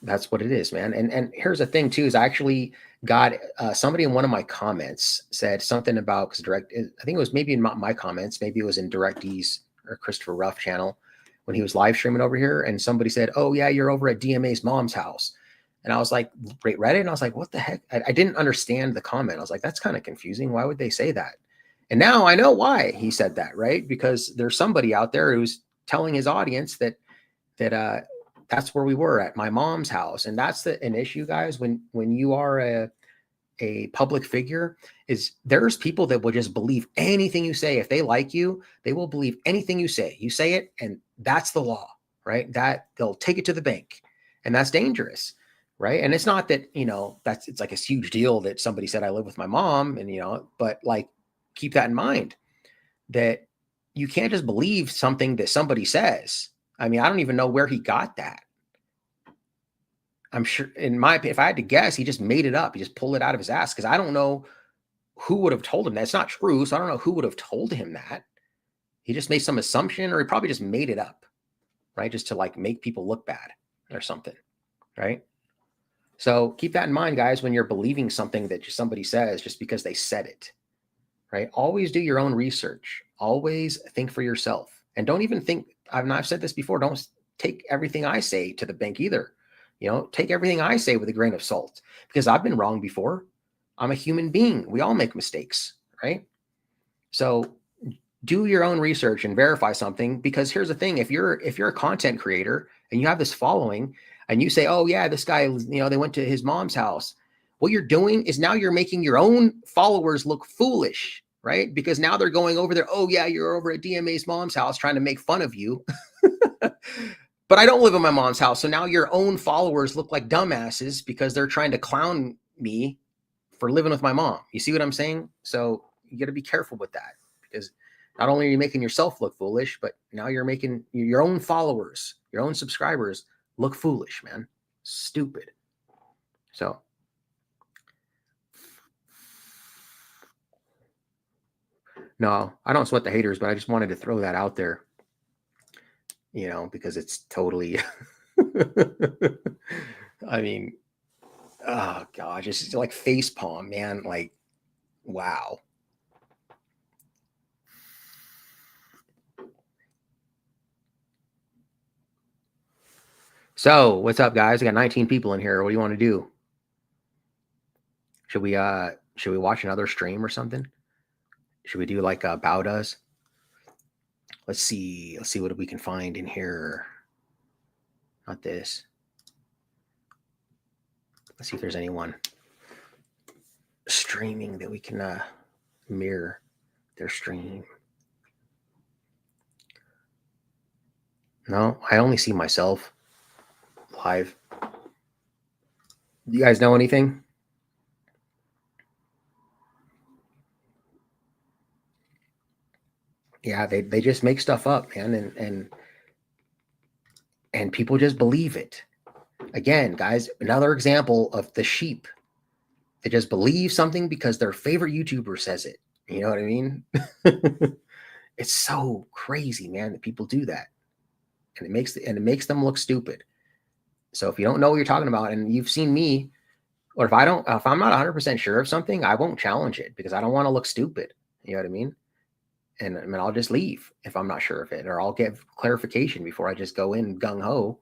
that's what it is, man. And here's the thing too, is I actually got somebody in one of my comments said something about, because I think it was maybe in my comments, maybe it was in Direct D's or Christopher Ruff channel when he was live streaming over here. And somebody said, oh yeah, you're over at DMA's mom's house. And I was like, read it. And I was like, what the heck? I didn't understand the comment. I was like, that's kind of confusing. Why would they say that? And now I know why he said that, right? Because there's somebody out there who's telling his audience that that's where we were at my mom's house. And that's an issue, guys. When you are a public figure, is there's people that will just believe anything you say. If they like you, they will believe anything you say. You say it, and that's the law, right? That they'll take it to the bank, and that's dangerous, right? And it's not that, it's like a huge deal that somebody said I live with my mom, and but like, keep that in mind, that you can't just believe something that somebody says. I mean, I don't even know where he got that. I'm sure, in my opinion, if I had to guess, he just made it up. He just pulled it out of his ass, because I don't know who would have told him that. It's not true, so I don't know who would have told him that. He just made some assumption, or he probably just made it up, right? Just to like make people look bad or something, right? So keep that in mind, guys, when you're believing something that somebody says just because they said it, right? Always do your own research. Always think for yourself. And don't even think, I've said this before, don't take everything I say to the bank either. Take everything I say with a grain of salt, because I've been wrong before. I'm a human being. We all make mistakes, right? So do your own research and verify something, because here's the thing. If you're a content creator and you have this following and you say, oh yeah, this guy, they went to his mom's house. What you're doing is now you're making your own followers look foolish, right? Because now they're going over there. Oh yeah, you're over at DMA's mom's house trying to make fun of you. But I don't live in my mom's house. So now your own followers look like dumbasses because they're trying to clown me for living with my mom. You see what I'm saying? So you got to be careful with that, because not only are you making yourself look foolish, but now you're making your own followers, your own subscribers look foolish, man. Stupid. So no, I don't sweat the haters, but I just wanted to throw that out there. Because it's totally, I mean, oh gosh, it's just like face palm, man. Like, wow. So what's up, guys? I got 19 people in here. What do you want to do? Should we watch another stream or something? Should we do like Bao does? Let's see what we can find in here. Not this. Let's see if there's anyone streaming that we can mirror their stream. No, I only see myself live. Do you guys know anything? Yeah, they just make stuff up, man, and people just believe it. Again, guys, another example of the sheep. They just believe something because their favorite YouTuber says it. You know what I mean? It's so crazy, man, that people do that. And it makes them look stupid. So if you don't know what you're talking about, and you've seen me, or if I'm not 100% sure of something, I won't challenge it because I don't want to look stupid. You know what I mean? And I mean, I'll just leave if I'm not sure of it, or I'll get clarification before I just go in gung ho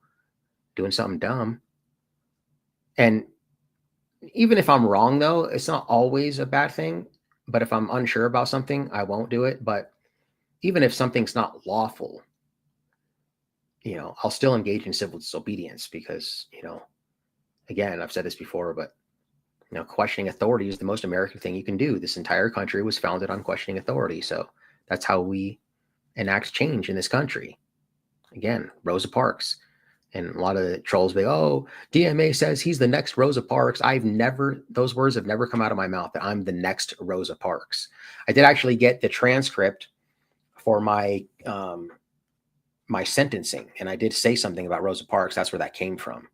doing something dumb. And even if I'm wrong, though, it's not always a bad thing. But if I'm unsure about something, I won't do it. But even if something's not lawful, I'll still engage in civil disobedience because, again, I've said this before, but, questioning authority is the most American thing you can do. This entire country was founded on questioning authority. So that's how we enact change in this country. Again, Rosa Parks. And a lot of the trolls be, oh, DMA says he's the next Rosa Parks. Those words have never come out of my mouth that I'm the next Rosa Parks. I did actually get the transcript for my my sentencing, and I did say something about Rosa Parks. That's where that came from.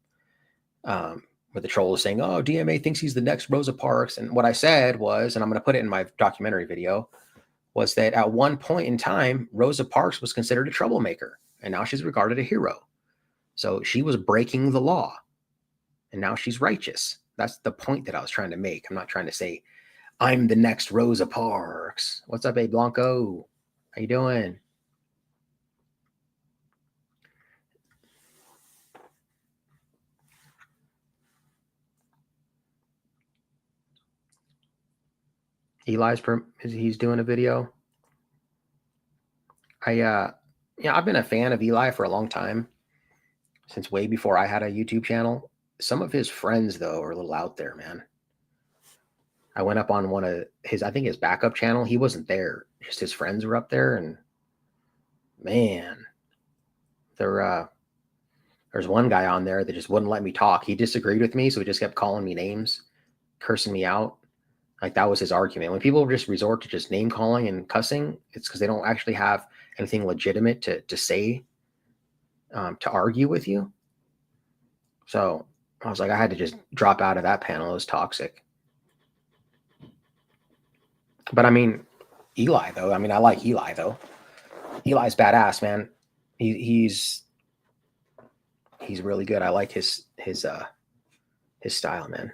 Where the troll is saying, "Oh, DMA thinks he's the next Rosa Parks," and what I said was, and I'm going to put it in my documentary video, was that at one point in time, Rosa Parks was considered a troublemaker, and now she's regarded a hero. So she was breaking the law, and now she's righteous. That's the point that I was trying to make. I'm not trying to say I'm the next Rosa Parks. What's up, Abe Blanco? How you doing? He's doing a video. I've been a fan of Eli for a long time, since way before I had a YouTube channel. Some of his friends, though, are a little out there, man. I went up on one of his, I think his backup channel. He wasn't there. Just his friends were up there, and man, there's one guy on there that just wouldn't let me talk. He disagreed with me, so he just kept calling me names, cursing me out. Like, that was his argument. When people just resort to just name calling and cussing, it's because they don't actually have anything legitimate to say, to argue with you. So I was like, I had to just drop out of that panel. It was toxic. But I mean, Eli, though. I mean, I like Eli, though. Eli's badass, man. He's really good. I like his style, man.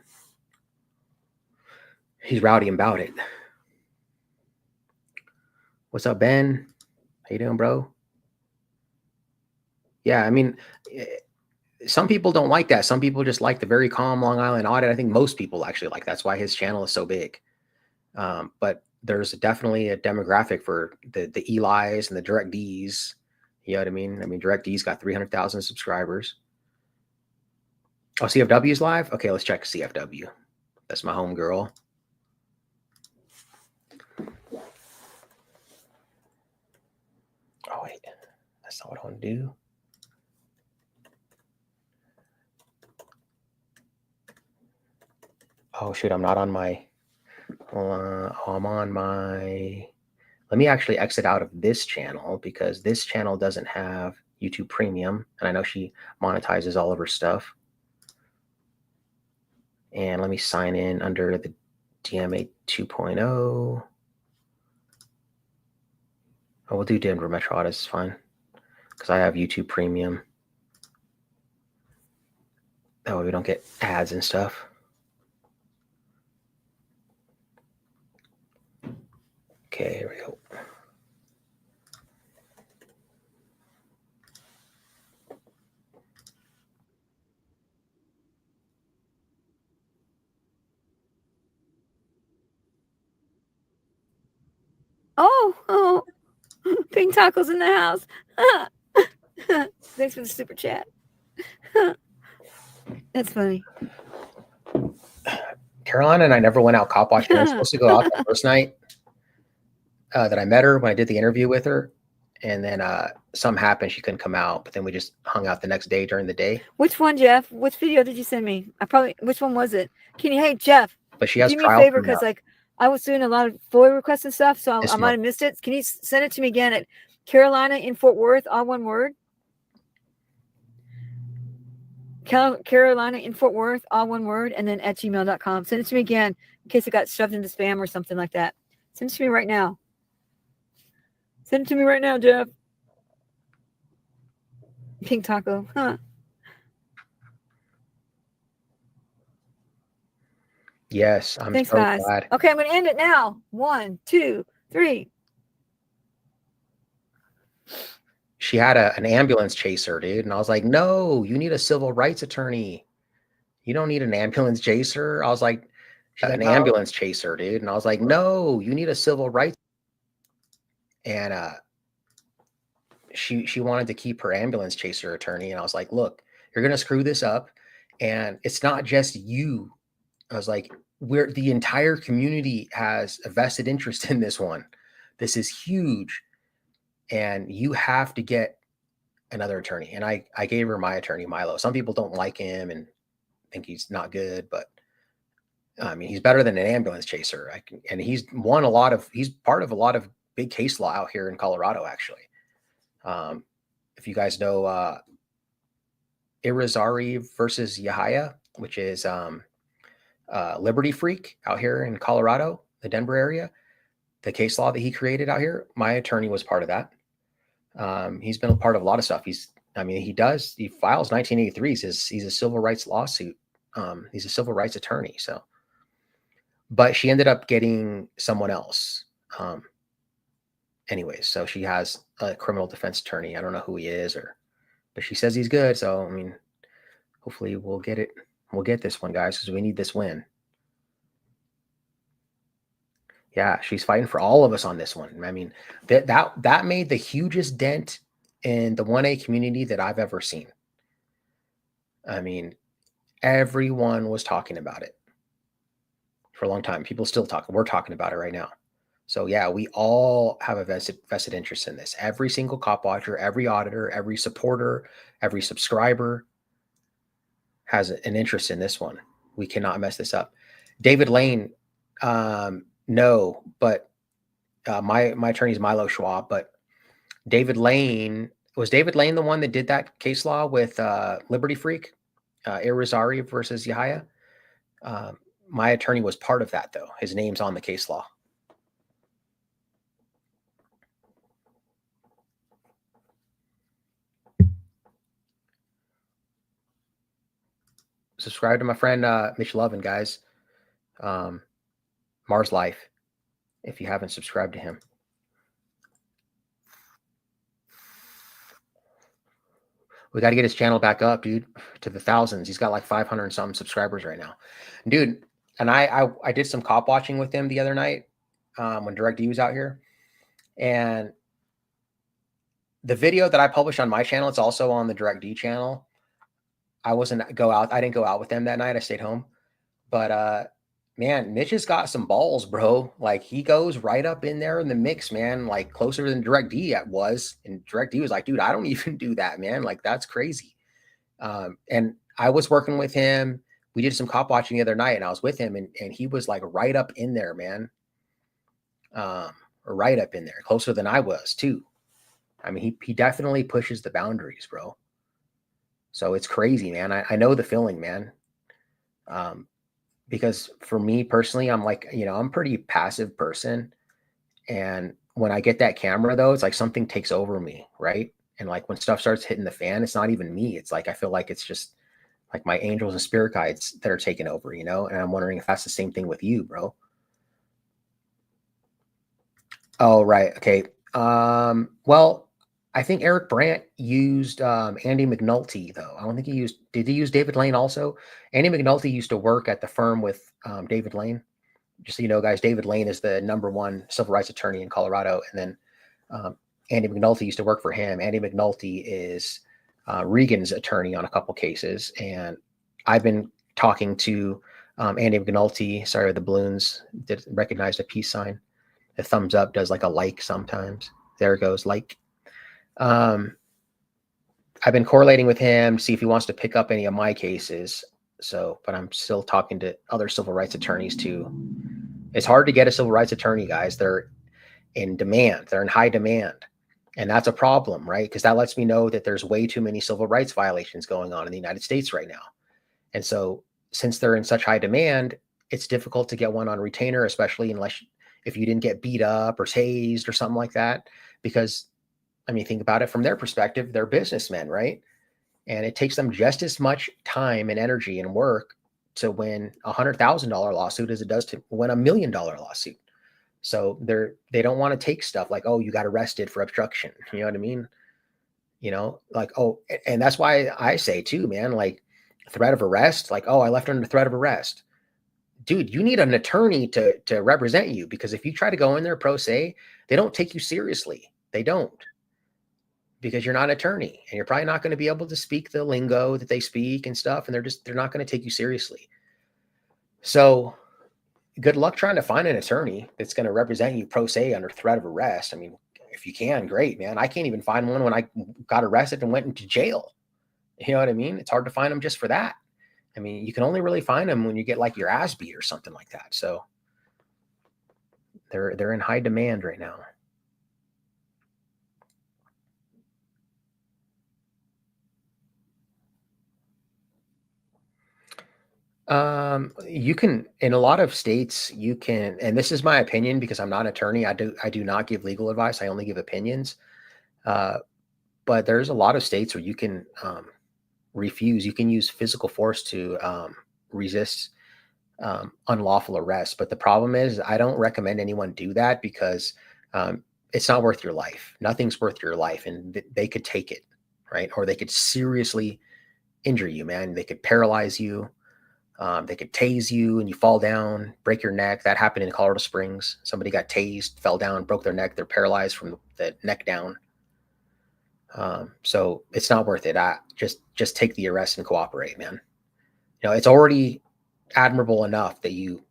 He's rowdy about it. What's up, Ben? How you doing, bro? Yeah, I mean, some people don't like that. Some people just like the very calm Long Island audit. I think most people actually like that's why his channel is so big. But there's definitely a demographic for the Eli's and the Direct D's. You know what I mean? I mean, Direct D's got 300,000 subscribers. Oh, CFW is live? Okay, let's check CFW. That's my home girl. Oh, wait. That's not what I want to do. Oh, shoot. I'm not on my... I'm on my... Let me actually exit out of this channel because this channel doesn't have YouTube Premium. And I know she monetizes all of her stuff. And let me sign in under the DMA 2.0. Oh, we'll do Denver Metro Audits. It's fine because I have YouTube Premium. That way we don't get ads and stuff. Okay, here we go. Oh, Pink Tacos in the house. Thanks for the super chat. That's funny. Carolina and I never went out cop watching. I was supposed to go out the first night that I met her when I did the interview with her. And then something happened. She couldn't come out. But then we just hung out the next day during the day. Which one, Jeff? Which video did you send me? Which one was it? Hey, Jeff. But she has do me a favor because I was doing a lot of FOIA requests and stuff, so I might have missed it. Can you send it to me again at Carolina in Fort Worth, all one word? Carolina in Fort Worth, all one word, and then at gmail.com. Send it to me again in case it got shoved into spam or something like that. Send it to me right now. Send it to me right now, Jeff. Pink Taco, huh? Yes, Thanks, so guys. Glad. Okay, I'm going to end it now. 1, 2, 3. She had an ambulance chaser, dude. And I was like, no, you need a civil rights attorney. You don't need an ambulance chaser. I was like, ambulance chaser, dude. And I was like, no, you need a civil rights. And she wanted to keep her ambulance chaser attorney. And I was like, look, you're going to screw this up. And it's not just you. I was like, the entire community has a vested interest in this one. This is huge. And you have to get another attorney. And I gave her my attorney, Milo. Some people don't like him and think he's not good, but I mean, he's better than an ambulance chaser. And he's part of a lot of big case law out here in Colorado, actually. If you guys know Irizarry versus Yahaya, which is Liberty Freak out here in Colorado, the Denver area, the case law that he created out here, my attorney was part of that. He's been a part of a lot of stuff. He files 1983. He's a civil rights lawsuit. He's a civil rights attorney. So, but she ended up getting someone else. Anyways, so she has a criminal defense attorney. I don't know who he is, but she says he's good. So, I mean, hopefully we'll get it. We'll get this one, guys, because we need this win. Yeah, she's fighting for all of us on this one. I mean, that made the hugest dent in the 1A community that I've ever seen. I mean, everyone was talking about it for a long time. People still talking. We're talking about it right now. So yeah, we all have a vested interest in this. Every single cop watcher, every auditor, every supporter, every subscriber has an interest in this one. We cannot mess this up. David Lane, no, but my attorney's Milo Schwab, but David Lane, was David Lane the one that did that case law with Liberty Freak, Irizarry versus Yahaya? My attorney was part of that, though. His name's on the case law. Subscribe to my friend Mitch Lovin, guys. Mars Life, if you haven't subscribed to him. We got to get his channel back up, dude, to the thousands. He's got like 500 and something subscribers right now, dude. And I did some cop watching with him the other night when Direct D was out here, and the video that I published on my channel, it's also on the Direct D channel. I didn't go out with them that night. I stayed home, but man, Mitch has got some balls, bro. Like, he goes right up in there in the mix, man, like closer than Direct D was. And Direct D was like, dude, I don't even do that, man. Like, that's crazy. And I was working with him. We did some cop watching the other night, and I was with him, and he was like right up in there, man. Right up in there, closer than I was too. I mean, he definitely pushes the boundaries, bro. So it's crazy, man. I know the feeling, man. Because for me personally, I'm like, I'm a pretty passive person. And when I get that camera, though, it's like something takes over me, right? And like when stuff starts hitting the fan, it's not even me. It's like I feel like it's just like my angels and spirit guides that are taking over, And I'm wondering if that's the same thing with you, bro. Oh, right. Okay. Well, I think Eric Brandt used Andy McNulty, though. I don't think did he use David Lane also? Andy McNulty used to work at the firm with David Lane. Just so you know, guys, David Lane is the #1 civil rights attorney in Colorado. And then Andy McNulty used to work for him. Andy McNulty is Regan's attorney on a couple cases. And I've been talking to Andy McNulty. Sorry, the balloons did recognize the peace sign. The thumbs up does like a like sometimes. There it goes, like. I've been correlating with him to see if he wants to pick up any of my cases. So, but I'm still talking to other civil rights attorneys too. It's hard to get a civil rights attorney, guys. They're in demand. They're in high demand. And that's a problem, right? Because that lets me know that there's way too many civil rights violations going on in the United States right now. And so since they're in such high demand, it's difficult to get one on retainer, especially if you didn't get beat up or tased or something like that, because I mean, think about it from their perspective. They're businessmen, right? And it takes them just as much time and energy and work to win $100,000 lawsuit as it does to win $1 million lawsuit. So they don't want to take stuff like, oh, you got arrested for obstruction. You know what I mean? Like, oh, and that's why I say too, man, like threat of arrest, like, oh, I left under threat of arrest. Dude, you need an attorney to represent you, because if you try to go in there pro se, they don't take you seriously. They don't. Because you're not an attorney, and you're probably not going to be able to speak the lingo that they speak and stuff. And they're not going to take you seriously. So good luck trying to find an attorney that's going to represent you pro se under threat of arrest. I mean, if you can, great, man. I can't even find one when I got arrested and went into jail. You know what I mean? It's hard to find them just for that. I mean, you can only really find them when you get like your ass beat or something like that. So they're in high demand right now. You can, in a lot of states, you can, and this is my opinion because I'm not an attorney. I do not give legal advice. I only give opinions. But there's a lot of states where you can refuse. You can use physical force to resist unlawful arrest. But the problem is, I don't recommend anyone do that because it's not worth your life. Nothing's worth your life, and they could take it, right? Or they could seriously injure you, man. They could paralyze you. They could tase you and you fall down, break your neck. That happened in Colorado Springs. Somebody got tased, fell down, broke their neck. They're paralyzed from the neck down. So it's not worth it. Just take the arrest and cooperate, man. You know, it's already admirable enough that you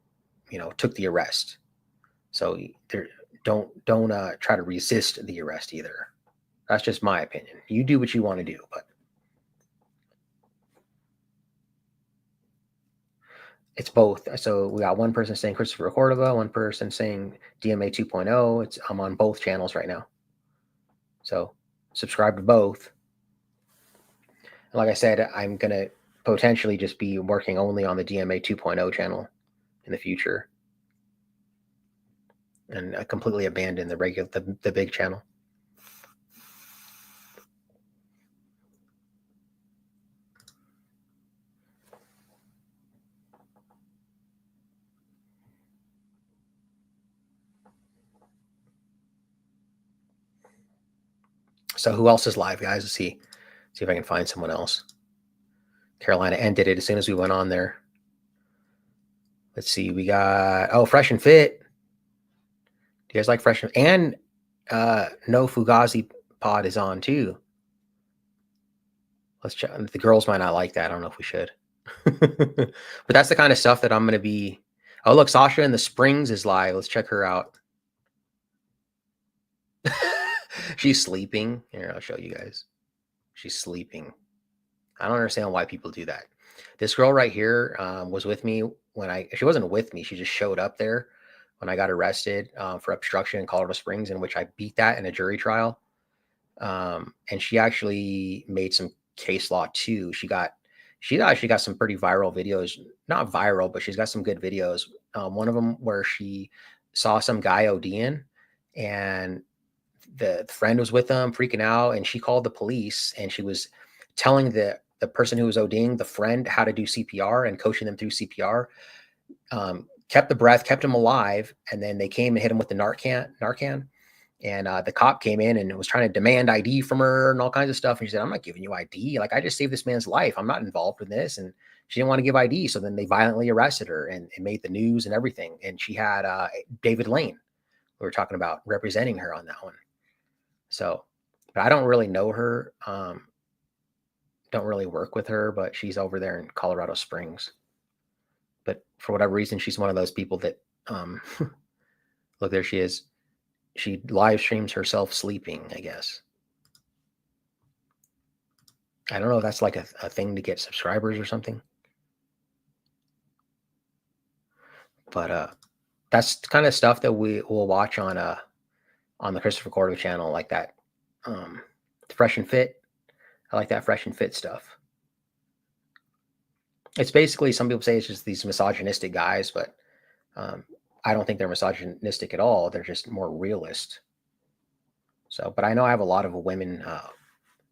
took the arrest. So don't try to resist the arrest either. That's just my opinion. You do what you want to do, but it's both. So we got one person saying Christopher Cordova, one person saying DMA 2.0. I'm on both channels right now. So subscribe to both. And like I said, I'm going to potentially just be working only on the DMA 2.0 channel in the future. And I completely abandon the big channel. So who else is live, guys? Let's see if I can find someone else. Carolina ended it as soon as we went on there. Let's see. We got Fresh and Fit. Do you guys like Fresh and No Fugazi Pod is on too. Let's check. The girls might not like that. I don't know if we should. But that's the kind of stuff that I'm going to be. Oh, look, Sasha in the Springs is live. Let's check her out. She's sleeping. Here, I'll show you guys. She's sleeping. I don't understand why people do that. This girl right here was with me when she wasn't with me. She just showed up there when I got arrested for obstruction in Colorado Springs, in which I beat that in a jury trial. And she actually made some case law too. She actually got some pretty viral videos, not viral, but she's got some good videos. One of them where she saw some guy ODing and the friend was with them freaking out, and she called the police, and she was telling the person who was ODing, the friend, how to do CPR and coaching them through CPR. Kept the breath, kept him alive, and then they came and hit him with the Narcan. And the cop came in and was trying to demand ID from her and all kinds of stuff. And she said, "I'm not giving you ID. Like, I just saved this man's life. I'm not involved in this." And she didn't want to give ID. So then they violently arrested her, and it made the news and everything. And she had David Lane, we were talking about, representing her on that one. So, but I don't really know her. Don't really work with her, but she's over there in Colorado Springs. But for whatever reason, she's one of those people that, look, there she is. She live streams herself sleeping, I guess. I don't know if that's like a thing to get subscribers or something. But that's the kind of stuff that we will watch on the Christopher Cordova channel, like that. Fresh and Fit. I like that Fresh and Fit stuff. It's basically, some people say it's just these misogynistic guys, but I don't think they're misogynistic at all. They're just more realist. So, but I know I have a lot of women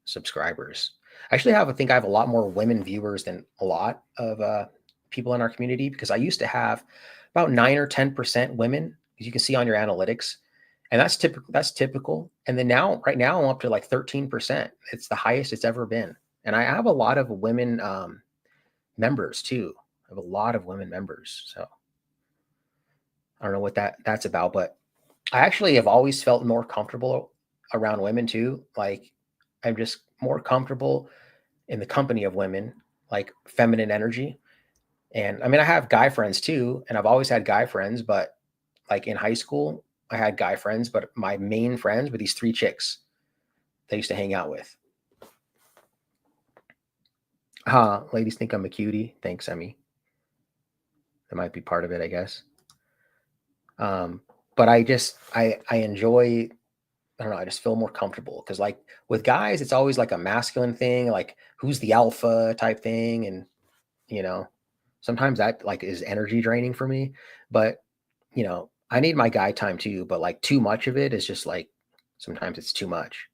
subscribers. I think I have a lot more women viewers than a lot of people in our community, because I used to have about 9 or 10% women, as you can see on your analytics. And that's typical. And then right now I'm up to like 13%. It's the highest it's ever been. And I have a lot of women members too. I have a lot of women members. So I don't know what that's about, but I actually have always felt more comfortable around women too. Like, I'm just more comfortable in the company of women, like feminine energy. And I mean, I have guy friends too, and I've always had guy friends, but like in high school, I had guy friends, but my main friends were these 3 chicks that I used to hang out with. Ladies think I'm a cutie. Thanks, Emmy. That might be part of it, I guess. But I enjoy, I don't know, I just feel more comfortable, because like with guys, it's always like a masculine thing, like who's the alpha type thing. And, Sometimes that like is energy draining for me, but you know, I need my guy time too, but like too much of it is just like sometimes it's too much.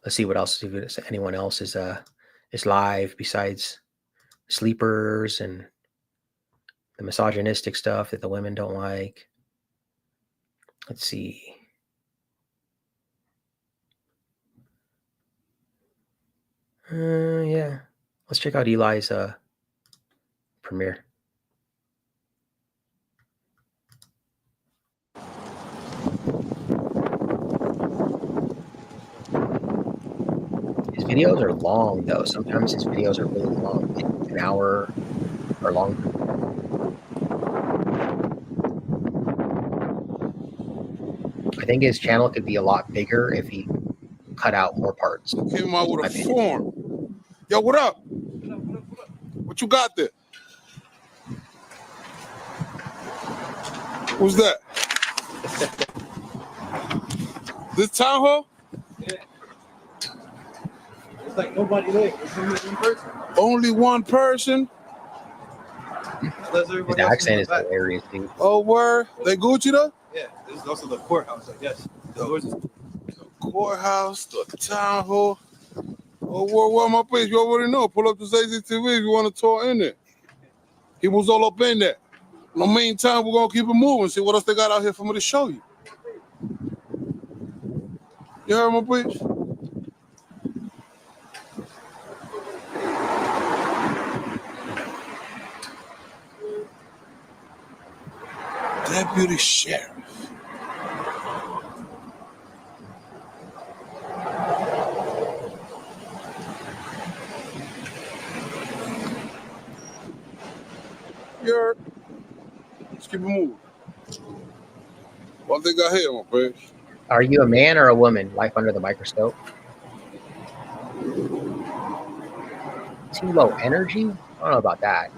Let's see what else, if anyone else is live besides sleepers and the misogynistic stuff that the women don't like. Let's see. Yeah. Let's check out Eli's premiere. His videos are long though. Sometimes his videos are really long, like an hour or longer. I think his channel could be a lot bigger if he cut out more parts. Came out with a form. Yo, what up? What you got there? Who's that? This town hall? Yeah. It's like nobody there. It's only one person. Only one person? His accent is hilarious, dude. Oh, word? They Gucci though? Yeah, this is also the courthouse, I guess. The courthouse, the town hall. Oh, where my place? You already know. Pull up to ZZTV if you want to tour in there. He was all up in there. In the meantime, we're going to keep it moving. See what else they got out here for me to show you. You heard my place? Deputy Sheriff. Let's keep it moving. What they got here, my friend? Are you a man or a woman? Life under the microscope. Too low energy? I don't know about that.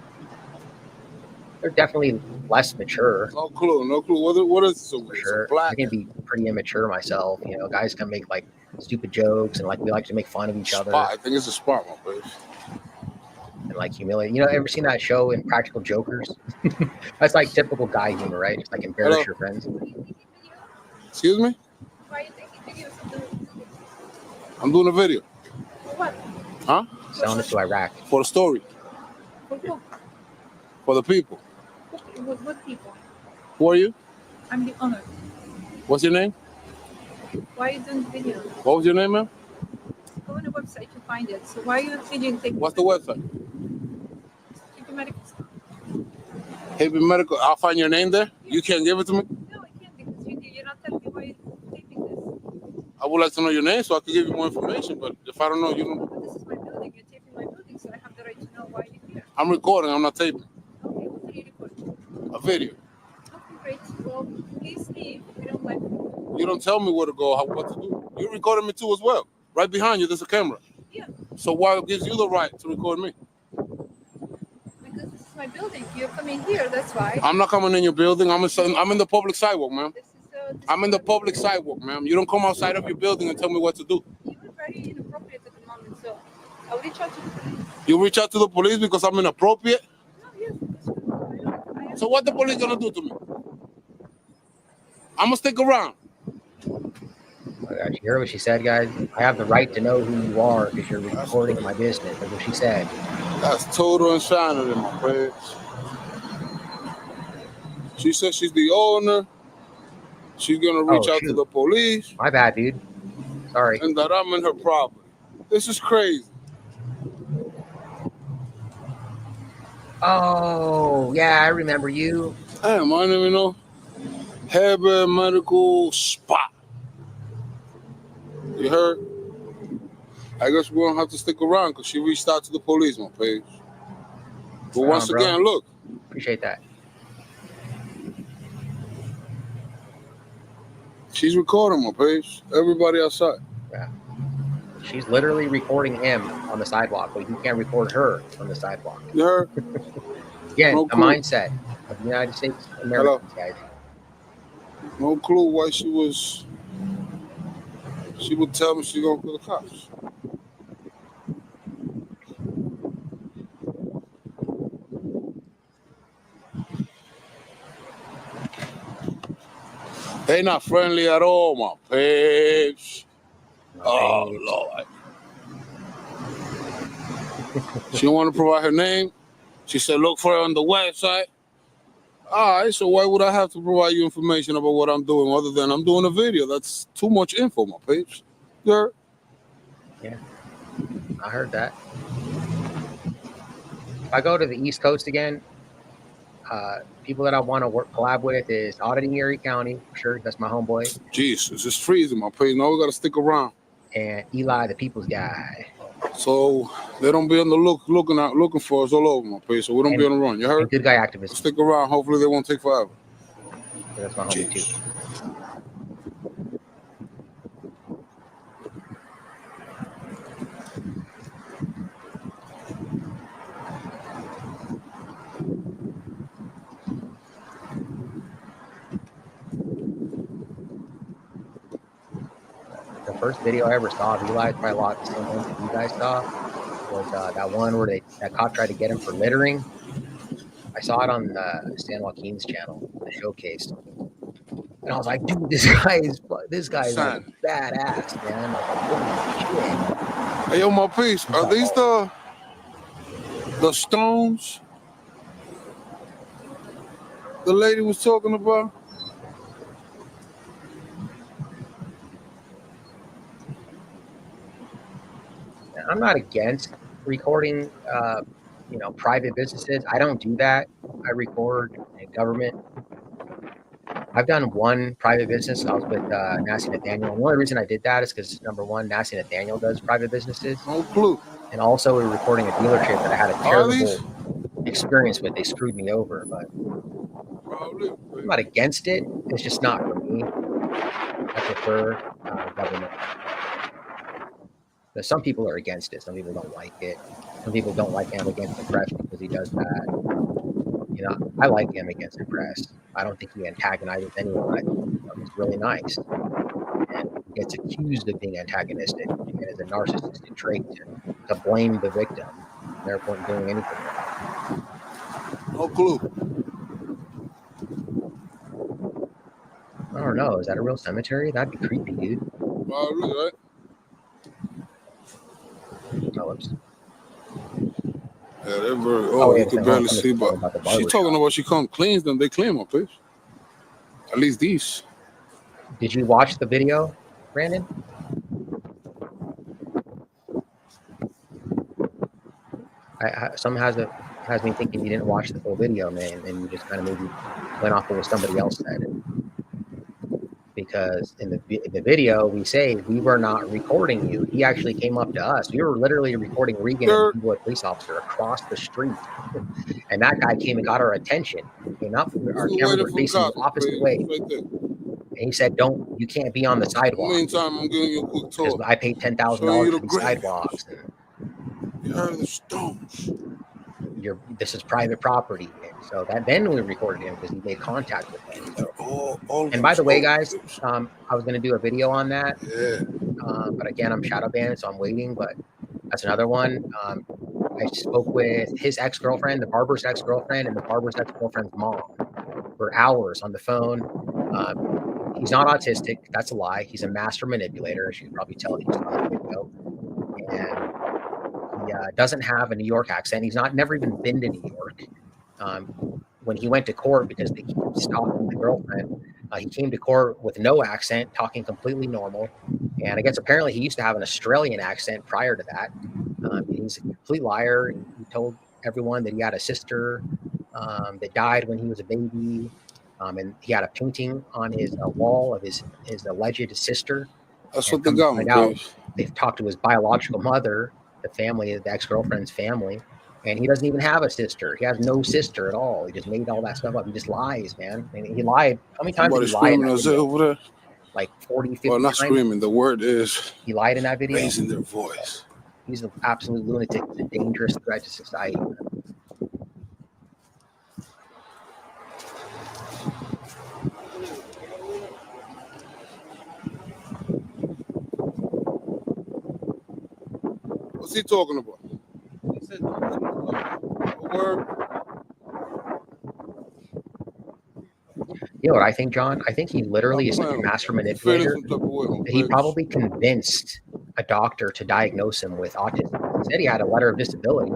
They're definitely less mature. No clue. What is it? For sure. I can be pretty immature myself. You know, guys can make like stupid jokes and like we like to make fun of each other. I think it's a spot, my friend. And like humiliate. You know, ever seen that show Impractical Jokers? That's like typical guy humor, right? Just like embarrass your friends. Excuse me? Why are you taking videos of the... I'm doing a video. For what? Huh? Selling it to Iraq. For the story. For who? For the people. What people? Who are you? I'm the owner. What's your name? Why are you doing videos? What was your name, ma'am? Go on the website to find it. So why are you videoing? What's the website? Happy Medical Stuff. Happy Medical. I'll find your name there. You can't give it to me? No, I can't because you're not telling me why you're taping this. I would like to know your name so I can give you more information. But if I don't know, you don't. But this is my building. You're taping my building, so I have the right to know why you're here. I'm recording. I'm not taping. Okay, what are you recording? A video. Okay, great. Well, please leave. We don't like it. You don't tell me where to go, what to do. You're recording me too as well. Right behind you, there's a camera. Yeah. So why gives you the right to record me? Because this is my building. You're coming here, that's why. I'm not coming in your building. I'm in the public sidewalk, ma'am. I'm in the public sidewalk, ma'am. You don't come outside of your building and tell me what to do. You're very inappropriate at the moment, so I'll reach out to the police. You reach out to the police because I'm inappropriate? No, yes, because So what the police gonna do to me? I'm gonna stick around. Oh my gosh, you heard what she said, guys? I have the right to know who you are because you're recording my business. That's what she said. That's total insanity, my friend. She said she's the owner. She's gonna reach out to the police. My bad, dude. Sorry. And that I'm in her property. This is crazy. Oh, yeah, I remember you. Hey, my name, you know, Happy Medical Spot. You heard? I guess we're gonna have to stick around because she reached out to the police, my page. But once again, look. Appreciate that. She's recording my page. Everybody outside. Yeah. She's literally recording him on the sidewalk, but he can't record her on the sidewalk. You heard? Again, No the clue. mindset of the United States Americans, guys. No clue why she would tell me she gonna call the cops. They not friendly at all, my babes. Oh, Lord. She didn't want to provide her name. She said, look for her on the website. All right, so why would I have to provide you information about what I'm doing other than I'm doing a video? That's too much info, my babes. Yeah. Yeah, I heard that. If I go to the East Coast again, people that I want to collab with is Auditing Erie County, for sure. That's my homeboy. Jeez, it's just freezing, my babes. Now we got to stick around. And Eli, the People's Guy. So they don't be on the looking for us all over, my babes. So we don't be on the run. You heard? Good Guy Activist. Stick around. Hopefully they won't take forever. So that's my homie too. The first video I ever saw of Eli, probably a lot of the same ones that you guys saw, was that one where that cop tried to get him for littering. I saw it on San Joaquin's channel, the showcase, and I was like, dude, this guy is like, badass, man. Like, holy shit. Hey, yo, my piece. Are these the stones the lady was talking about? I'm not against recording, private businesses. I don't do that. I record in government. I've done one private business. I was with Nasty Nathaniel. And the only reason I did that is because, number one, Nasty Nathaniel does private businesses. No clue. And also, we were recording a dealership that I had a terrible experience with. They screwed me over, but I'm not against it. It's just not for me. I prefer government. But some people are against it. Some people don't like it. Some people don't like him against the press because he does that. You know, I like him against the press. I don't think he antagonizes anyone. I think he's really nice. And he gets accused of being antagonistic. And it's a narcissistic trait to blame the victim. Therefore, doing anything. No clue. I don't know. Is that a real cemetery? That'd be creepy, dude. Really, right? Oh, oops. Yeah, they're very. You can barely see, but she talking about she come cleans them. They clean my place. At least these. Did you watch the video, Brandon? Some has me thinking you didn't watch the full video, man, and you just kind of maybe went off of what somebody else said. Because in the video, we say we were not recording you. He actually came up to us. We were literally recording Regan and he was a police officer across the street. And that guy came and got our attention. He came up, our cameras were facing the opposite way. And he said, you can't be on the sidewalk. Meantime, I'm giving you a quick tour. Because I paid $10,000 for these sidewalks. You heard the stones. This is private property. So then we recorded him because he made contact with him. So. And by the way, guys, I was going to do a video on that. Yeah. But again, I'm shadow banned, so I'm waiting. But that's another one. I spoke with his ex-girlfriend, the barber's ex-girlfriend, and the barber's ex-girlfriend's mom for hours on the phone. He's not autistic. That's a lie. He's a master manipulator, as you can probably tell if you saw the video. And he doesn't have a New York accent. He's never even been to New York. When he went to court because they keep stalking the girlfriend, he came to court with no accent, talking completely normal. And I guess apparently he used to have an Australian accent prior to that. He's a complete liar. He told everyone that he had a sister that died when he was a baby. And he had a painting on his wall of his alleged sister. That's what they got me. They've talked to his biological mother, the family, the ex-girlfriend's family. And he doesn't even have a sister. He has no sister at all. He just made all that stuff up. He just lies, man. And he lied. How many times did he lie? Over there? like 40, 50 Well, not times. screaming. The word is He lied in that video. raising their voice. He's an absolute lunatic. He's a dangerous threat to society. What's he talking about? Word. You know what I think, John? I think he literally is such a master manipulator that he probably convinced a doctor to diagnose him with autism. He said he had a letter of disability,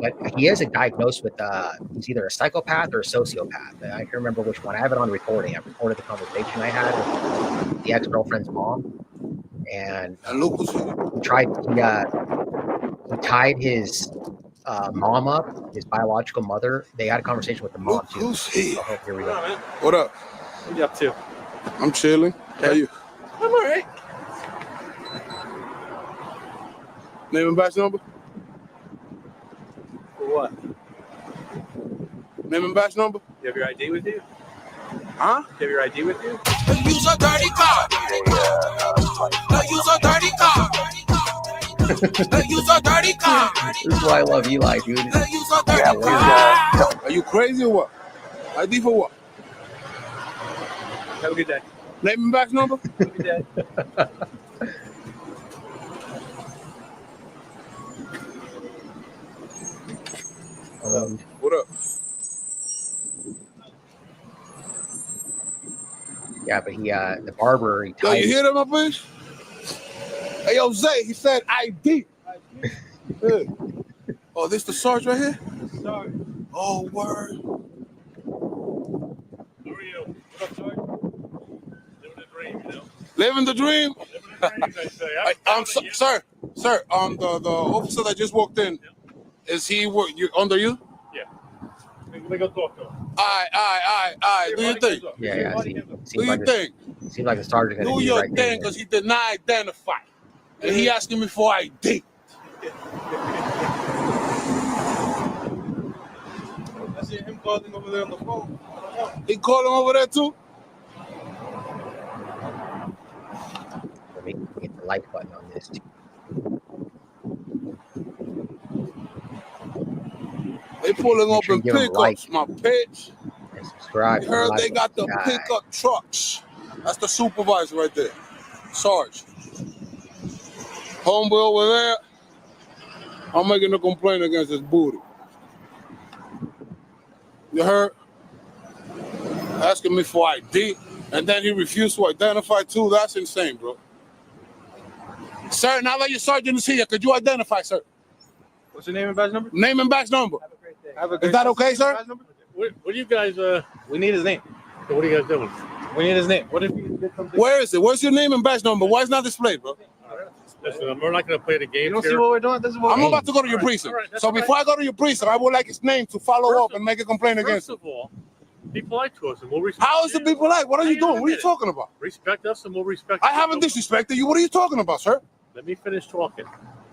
but he isn't diagnosed with he's either a psychopath or a sociopath. I can't remember which one. I have it on recording. I recorded the conversation I had with the ex-girlfriend's mom, and he tied his mom up, his biological mother. They had a conversation with the mom too. Who's he? So, here we go. What up? What you up to? I'm chilling. How you? I'm all right. Name and badge number? For what? Name and badge number? You have your ID with you? Huh? You have your ID with you? Use a dirty car. Use a dirty car. Use a dirty car. This is why I love Eli, dude. Use a dirty car. Are you crazy or what? ID for what? Have a good day. Name and badge number? Have a good day. What up? Yeah, but he, the barber, he Yo, tied. you hear that, my bitch? Hey, yo, Zay, he said ID. Hey. Oh, this the Sarge right here? Sorry. Oh, word. How are you? What up, Sarge? Living the dream, you know? Living the dream? Living the dream, they say. Sir, the officer that just walked in, is he under you? Yeah. Let me go talk to him. All right. Do your thing. Yeah. Do your thing. Seems like the sergeant gonna Do do your right thing, because he did not identify. And he asking me for ID. I see him calling over there on the phone. I don't know. He calling over there too? Let me hit the like button on this too. They pulling up sure in you give 'em a pickups, my bitch. And subscribe. You heard they got the God. pickup trucks. That's the supervisor right there. Sarge. Homeboy over there. I'm making a complaint against his booty. You heard? Asking me for ID, and then he refused to identify too. That's insane, bro. Sir, now that your sergeant is here, could you identify, sir? What's your name and badge number? Name and badge number. Have a great day. Have a Is that okay, sir? What do you guys, we need his name. So what are you guys doing? We need his name. What if you did something? Where is it? Where's your name and badge number? Why is it not displayed, bro? Listen, we're not going to play the game. You don't see what we're doing? This is what I'm about to go to your precinct. So before I go to your precinct, I would like his name to follow up and make a complaint against him. First of all, be polite to us and we'll respect How is it be polite? What are you doing? What are you talking about? Respect us and we'll respect I you. haven't disrespected you. What are you talking about, sir? Let me finish talking.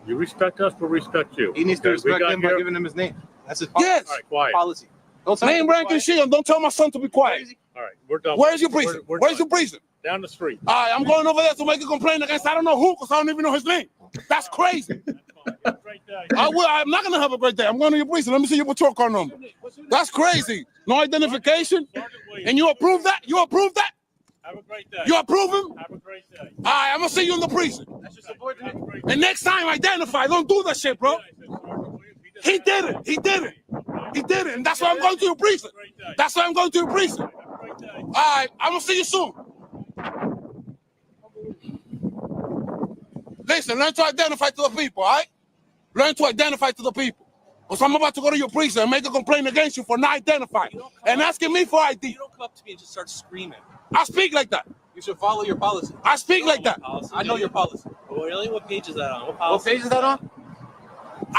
You respect us, we'll respect you. He needs to Okay, we respect got him by here- giving him his name. That's his Yes. All right, quiet. policy. Don't tell him Name, to be rank, and quiet. shield. Don't tell my son to be quiet. All right, we're done. Where's your precinct? We're Where's your done. precinct? Down the street. All right, I'm going over there to make a complaint against I don't know who, because I don't even know his name. That's crazy. Have a great day. I'm not going to have a great day. I'm going to your precinct. Let me see your patrol car number. That's crazy. No identification. Sergeant Williams. And you approve that? You approve that? Have a great day. You approve him? Have a great day. All right, I'm going to see you in the precinct. That's your subordinate. Have a great day. And next time, identify. Don't do that shit, bro. He did it. He did it. He did it. And that's why I'm going to your precinct. That's why I'm going to your precinct. Have a great day. All right, I'm going to see you soon. Listen, learn to identify to the people, all right? Learn to identify to the people. Because I'm about to go to your precinct and make a complaint against you for not identifying and asking me for ID. You don't come up to me and just start screaming. I speak like that. You should follow your policy. I speak like that. I know your policy. Really? What page is that on? What page is that on?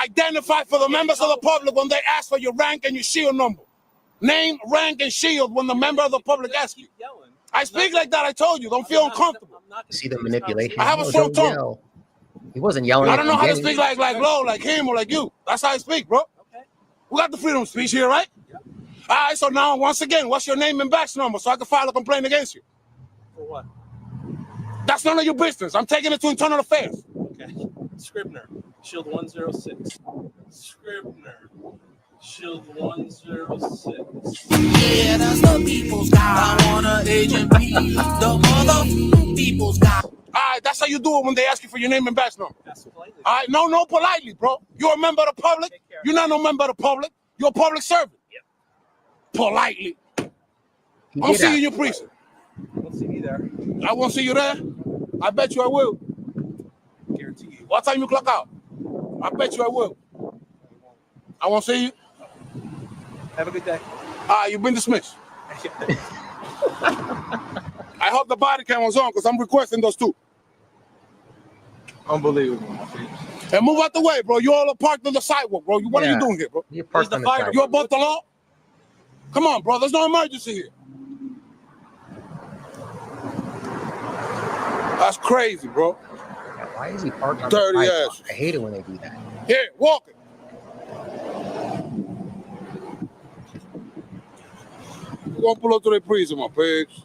Identify for the members of the public when they ask for your rank and your shield number. Name, rank, and shield when the member of the public asks you. I speak like that. I told you. Don't feel uncomfortable. See the manipulation. I have a No, strong don't tongue. yell. He wasn't yelling. I at don't the know how to beginning. speak like low, like him or like you. That's how I speak, bro. Okay. We got the freedom of speech here, right? All right, so now, once again, what's your name and badge number so I can file a complaint against you? For what? That's none of your business. I'm taking it to internal affairs. Okay. Scribner, Shield 106. Scribner, Shield 106. Yeah, that's the people's guy. I want an Agent P, the mother people's guy. All right, that's how you do it when they ask you for your name and badge number. That's politely. All right, no, politely, bro. You're a member of the public. You're not no member of the public. You're a public servant. Yep. Politely. I'll see you in your precinct. Won't see me there. I won't see you there. I bet you I will. Guarantee you. What time you clock out? I bet you I will. I won't see you. Have a good day. You've been dismissed. I hope the body cam was on because I'm requesting those two. Unbelievable. And move out the way, bro. You all are parked on the sidewalk, bro. What are you doing here, bro? You're parked on the sidewalk. You above the law? Come on, bro. There's no emergency here. That's crazy, bro. Yeah, why is he parked on Dirty the sidewalk? ass. I hate it when they do that. Here, walk it. We're gonna pull up to the prison, my pigs.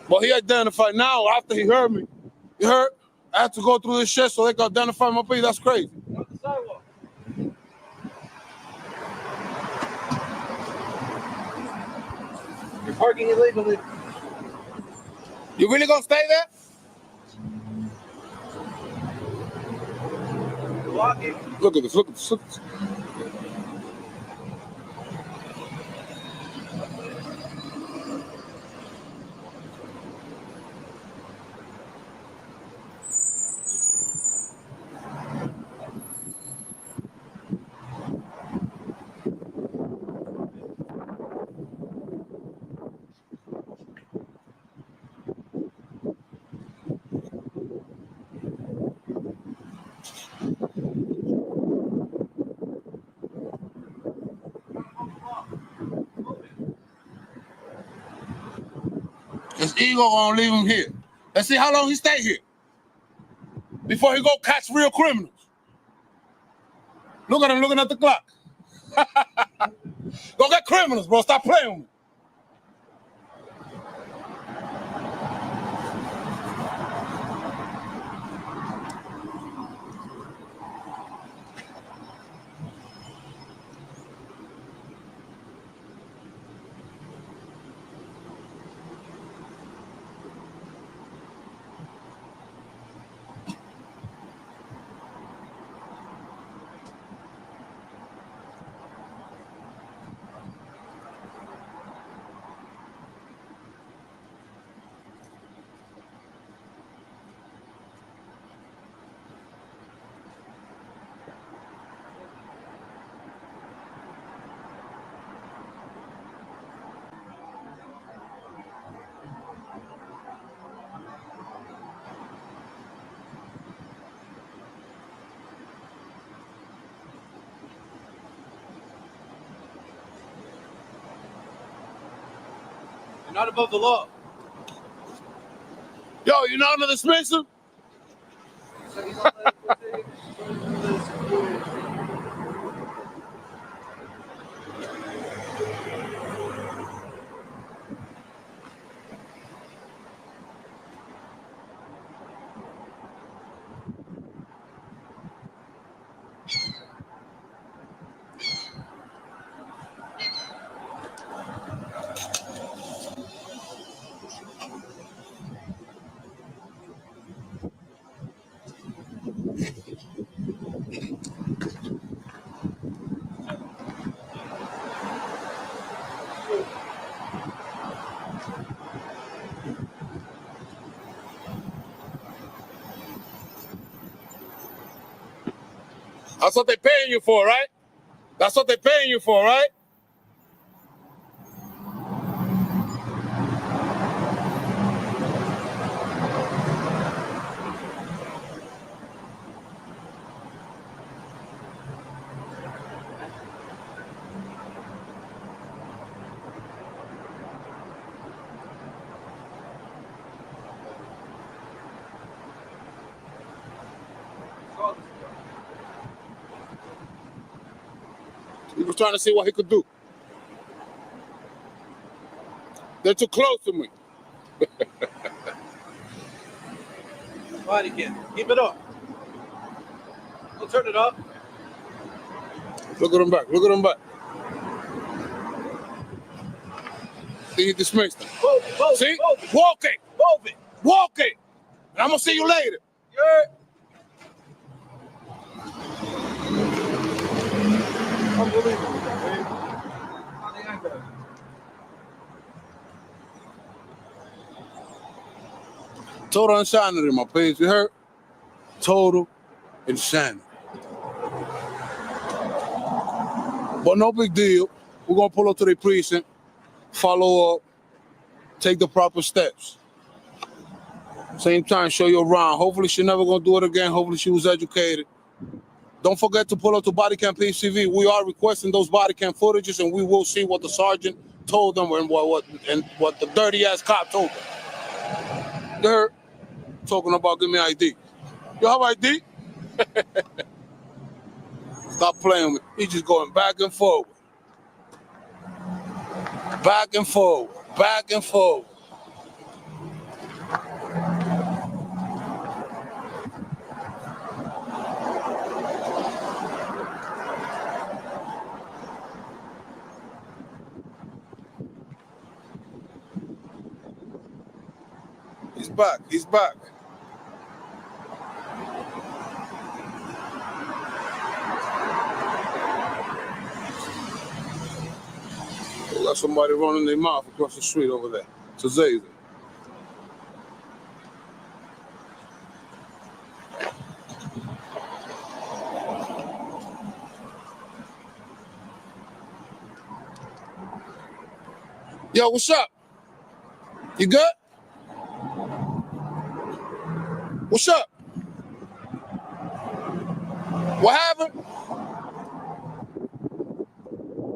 But he identified now after he heard me. You heard? I had to go through this shit so they can identify my pig. That's crazy. On the sidewalk. You're parking illegally. You really gonna stay there? You're walking. Look at this. Look at this. Look at this. His ego gonna leave him here. Let's see how long he stay here before he go catch real criminals. Look at him looking at the clock. Go get criminals, bro. Stop playing with me. You're not above the law. Yo, you not under the dismissal? That's what they're paying you for, right? That's what they're paying you for, right? He was trying to see what he could do. They're too close to me. Body cam. Keep it up. Don't turn it up. Look at him back. Look at him back. He dismissed him. See? Walk it. Move it. Walk it. And I'm going to see you later. Yeah. Unbelievable, man. On the anchor. Total insanity, my page. You heard? Total insanity. But no big deal. We're going to pull up to the precinct, follow up, take the proper steps. Same time, show you around. Hopefully she's never going to do it again. Hopefully she was educated. Don't forget to pull up to Body Cam PCV. We are requesting those body cam footages, and we will see what the sergeant told them and what the dirty-ass cop told them. They're talking about give me ID. You have ID? Stop playing with me. He's just going back and forward. Back and forward. Back and forward. He's back. He's back. We got somebody running their mouth across the street over there. It's a Zazer. Yo, what's up? You good? What's up? What happened?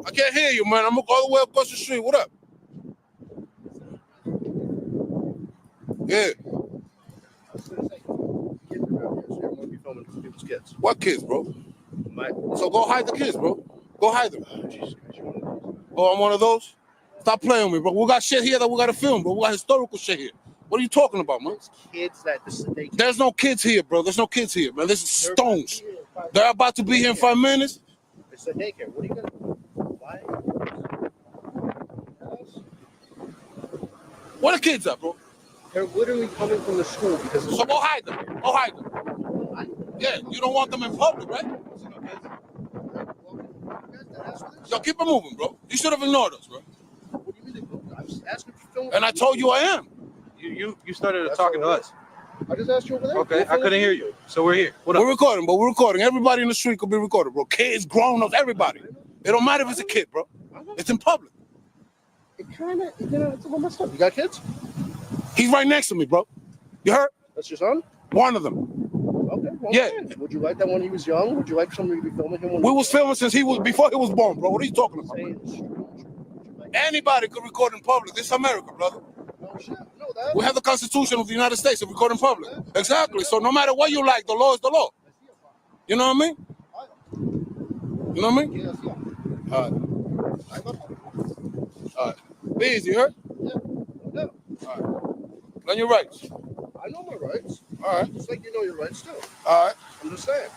I can't hear you, man. I'm all the way across the street. What up? Yeah. What kids, bro? So go hide the kids, bro. Go hide them. Oh, I'm one of those? Stop playing with me, bro. We got shit here that we got to film, bro. We got historical shit here. What are you talking about, man? Kids that this is a There's no kids here, bro. There's no kids here, man. This is stones. They're about to be here in 5 minutes. It's a daycare. What are you gonna do? Why? Where the kids at, bro? They're literally coming from the school because. So go hide them. Go hide them. Yeah, you don't want them in public, right? Yo, keep it moving, bro. You should have ignored us, bro. What do you mean? I was asking for film. And I told you I am. You started talking to us. I just asked you over there. Okay, I couldn't hear you. So we're here. What up? We're recording, bro. We're recording. Everybody in the street could be recorded, bro. Kids, grown-ups, everybody. It don't matter if it's a kid, bro. It's in public. It kind of, it's a little messed up. You got kids? He's right next to me, bro. You heard? That's your son? One of them. Okay. Well, Yeah. fine. Would you like that when he was young? Would you like somebody to be filming him? We was filming since before he was born, bro. What are you talking about? Anybody could record in public. This is America, brother. No shit. No, that. We have the Constitution of the United States to record in public. Exactly. So no matter what you like, the law is the law. You know what I mean? You know what I mean? Yes, yeah. All right. All right. Be easy, you heard? Yeah. All right. Learn your rights. I know my rights. All right. Just like you know your rights too. All right. I'm just saying.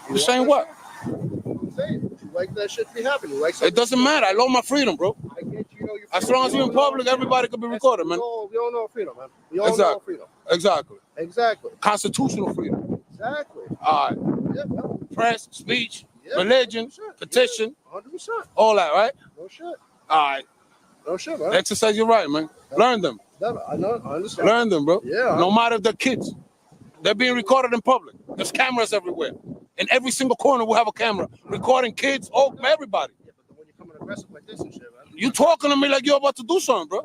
You're saying what? I'm saying. You like that shit to be happening. You like It doesn't matter. I love my freedom, bro. I get you know your As long as you're in public, everybody can be recorded, man. We all know freedom, man. We all know freedom. Exactly. Exactly. Constitutional freedom. Exactly. All right. Yeah, no. Press, speech, Yeah, religion, 100%. petition, 100%. all that, right? No shit. All right. No shit, man. Exercise your right, man. Learn them. I know. I understand. Learn them, bro. Yeah. No matter if they're kids. They're being recorded in public. There's cameras everywhere. In every single corner, we have a camera recording kids, everybody. Yeah, but when you're coming aggressive like this and shit, man. You talking to me like you're about to do something, bro.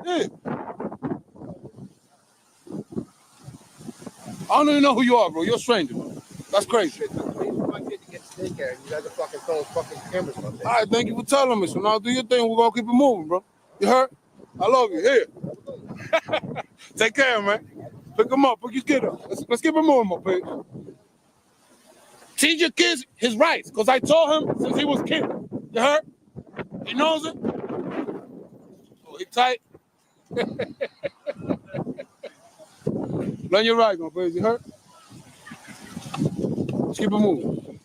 Yeah. I don't even know who you are, bro. You're a stranger, bro. That's crazy. Shit, man. Wait for my kid to get to daycare and you guys are fucking throwing fucking cameras on there. All right, thank you for telling me. So now do your thing. We're going to keep it moving, bro. You heard? I love you. Here. Take care, man. Pick him up. Pick your kid up. Let's keep it moving, my pig. Teach your kids his rights, because I told him since he was a kid. You heard? He knows it. Oh, he tight. Blend your right, my baby. You hurt? Let's keep it moving.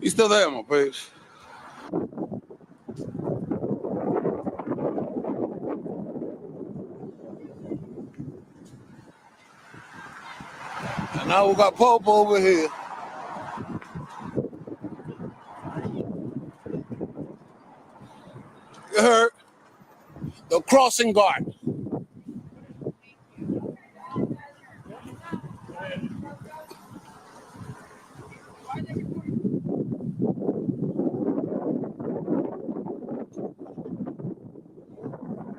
He's still there, my baby. And now we got Pope over here. You heard? The crossing guard.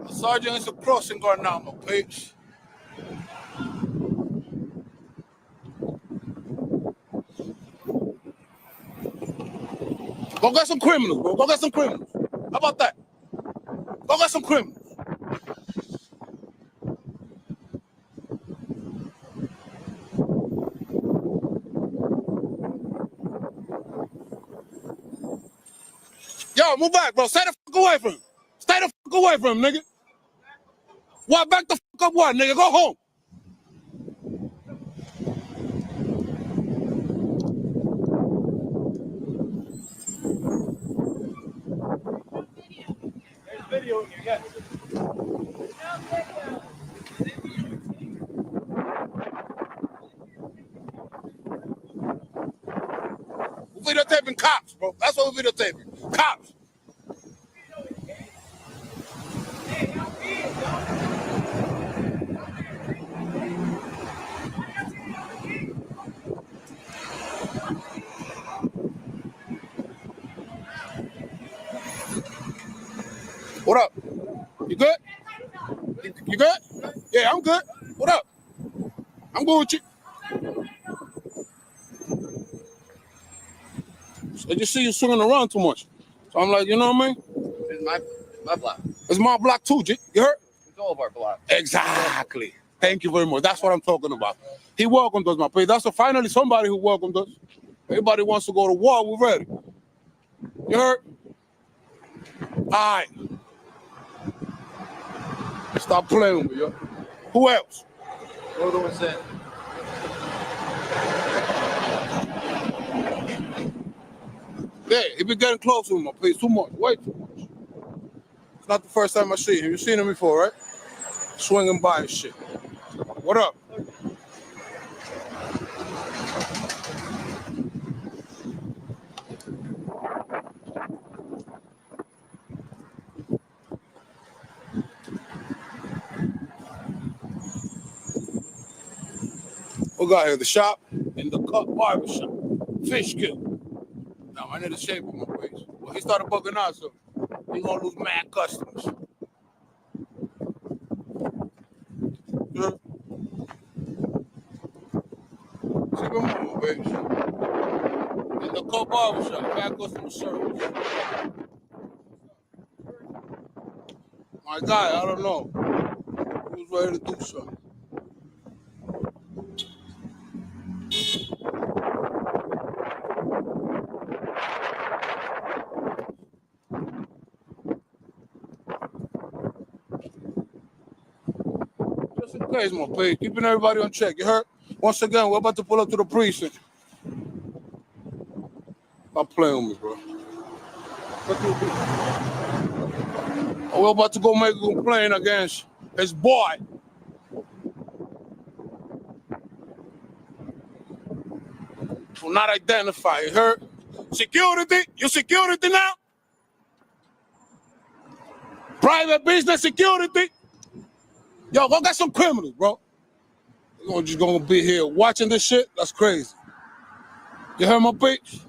The sergeant is a crossing guard now, my peeps. Go get some criminals, bro. Go get some criminals. How about that? Go get some criminals. Yo, move back, bro. Stay the fuck away from him. Stay the fuck away from him, nigga. What? Back the fuck up what, nigga? Go home. Video, yes. We're videotaping cops, bro. That's what we're videotaping. Cops. What up? You good? You good? Yeah, I'm good. What up? I'm good with you. I just see you swinging around too much. So I'm like, you know what I mean? It's my block. It's my block too, G. You heard? It's all of our block. Exactly. Thank you very much. That's what I'm talking about. He welcomed us, my pay. That's finally somebody who welcomed us. Everybody wants to go to war. We're ready. You heard? All right. Stop playing with me, yo. Who else? What the one said? Yeah, he been getting close to him, my please. Too much. Way too much. It's not the first time I see him. You've seen him before, right? Swinging by and shit. What up? We got here the shop and the cut barber shop. Fish kill. Now I need to shape him, my place. Well, he started bugging out, so he gonna lose mad customers. Yeah. Shape him up, my baby. And the cut barber shop, bad customer service. My guy, I don't know. He was ready to do something. Just in case, my page. Keeping everybody on check. You heard? Once again, we're about to pull up to the precinct. Stop playing with me, bro. We're about to go make a complaint against his boy. Will not identify. You heard? Security? You security now? Private business security? Yo, go get some criminals, bro. You're just gonna be here watching this shit? That's crazy. You heard my bitch?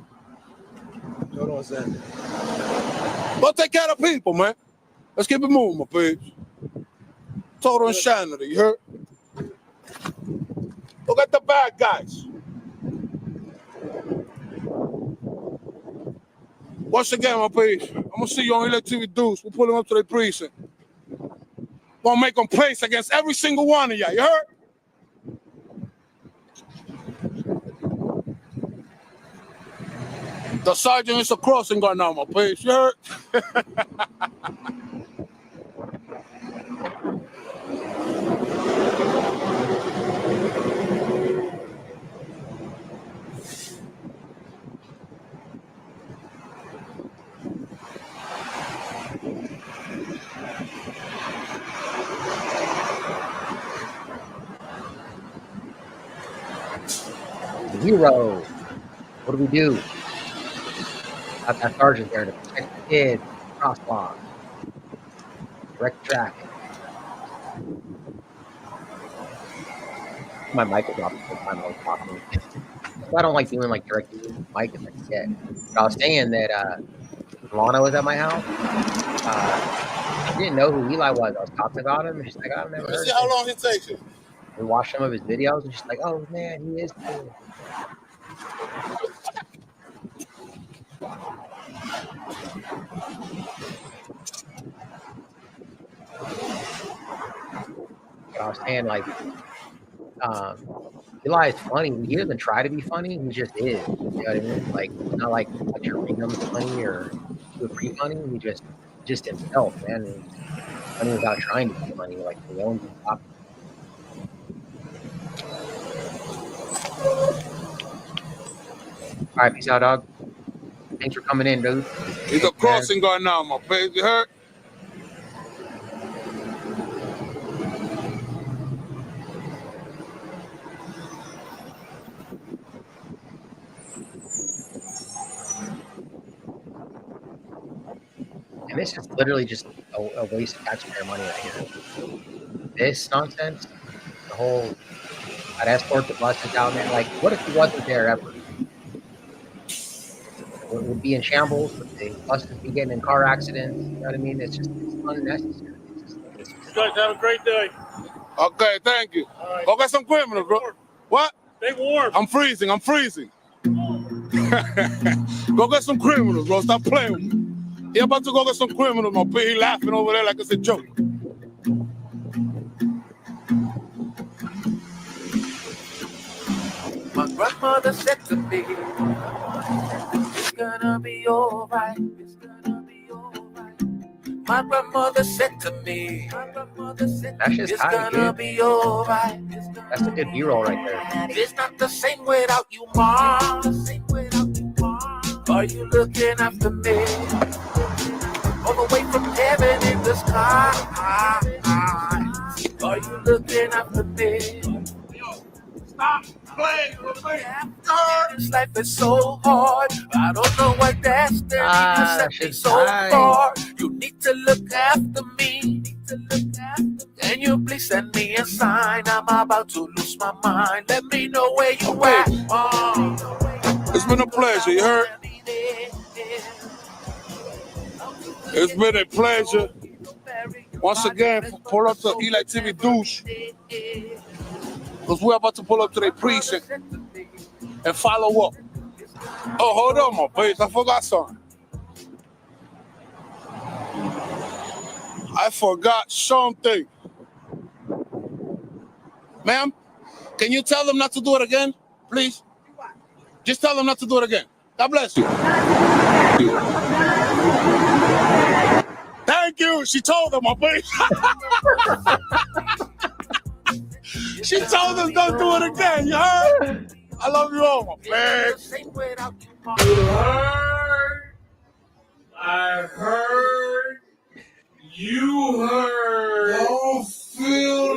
Hold on a second. Go take care of people, man. Let's keep it moving, my bitch. Total insanity, you heard? Look at the bad guys. Once again, my page, I'm gonna see you on Electric Deuce. We're pulling up to the precinct. Gonna make complaints against every single one of y'all, you heard? The sergeant is a crossing guard now, my page. You heard? Zero. What do we do? Got that sergeant there to protect the kids. Crosswalk. Direct traffic. My mic was off the whole time I was talking. So I don't like doing like direct mic and like shit. But I was saying that Lana was at my house. She didn't know who Eli was. I was talking about him, and she's like, I've never heard See of how him. long it takes you. We watched some of his videos, and she's like, oh man, he is cool. But I was saying, like, Eli is funny. He doesn't try to be funny. He just is. You know what I mean? Like, not like your Ringham's funny or super pre-funny. He just himself, man. He's funny without trying to be funny. Like, he owns his pop. All right, peace out, dog. Thanks for coming in, dude. He's a crossing guard now, my page. You heard? And this is literally just a waste of taxpayer money right here. This nonsense, the whole, I'd escort the buses down there. Like, what if he wasn't there ever? Would be in shambles, would the buses be getting in car accidents? You know what I mean? It's unnecessary. You guys have a great day. Okay, thank you. Right. Go get some criminals, bro. What? Stay warm. I'm freezing. Go get some criminals, bro. Stop playing with me. He about to go get some criminals, my pig. He laughing over there like it's a joke. My grandmother said to me, it's gonna be alright, it's gonna be alright. My grandmother said to me, That's just it's high, gonna dude. be alright. That's a good B-roll right there. It's not the same without you, Mom. Are you looking after me? All the way from heaven in the sky. Are you looking after me? Stop playing with me. This life is so hard. I don't know why destiny has set me so high. far. You need to look after me. Can you please send me a sign? I'm about to lose my mind. Let me know where you at. It's been a pleasure, you heard? It's been a pleasure. Once again, pull up to Eli TV douche. Because we're about to pull up to the precinct and follow up. Oh, hold on, my page. I forgot something. Ma'am, can you tell them not to do it again, please? Just tell them not to do it again. God bless you. Thank you. She told them, my baby. She told them don't do it again. You heard? I love you all, my man. I heard. You heard. Don't feel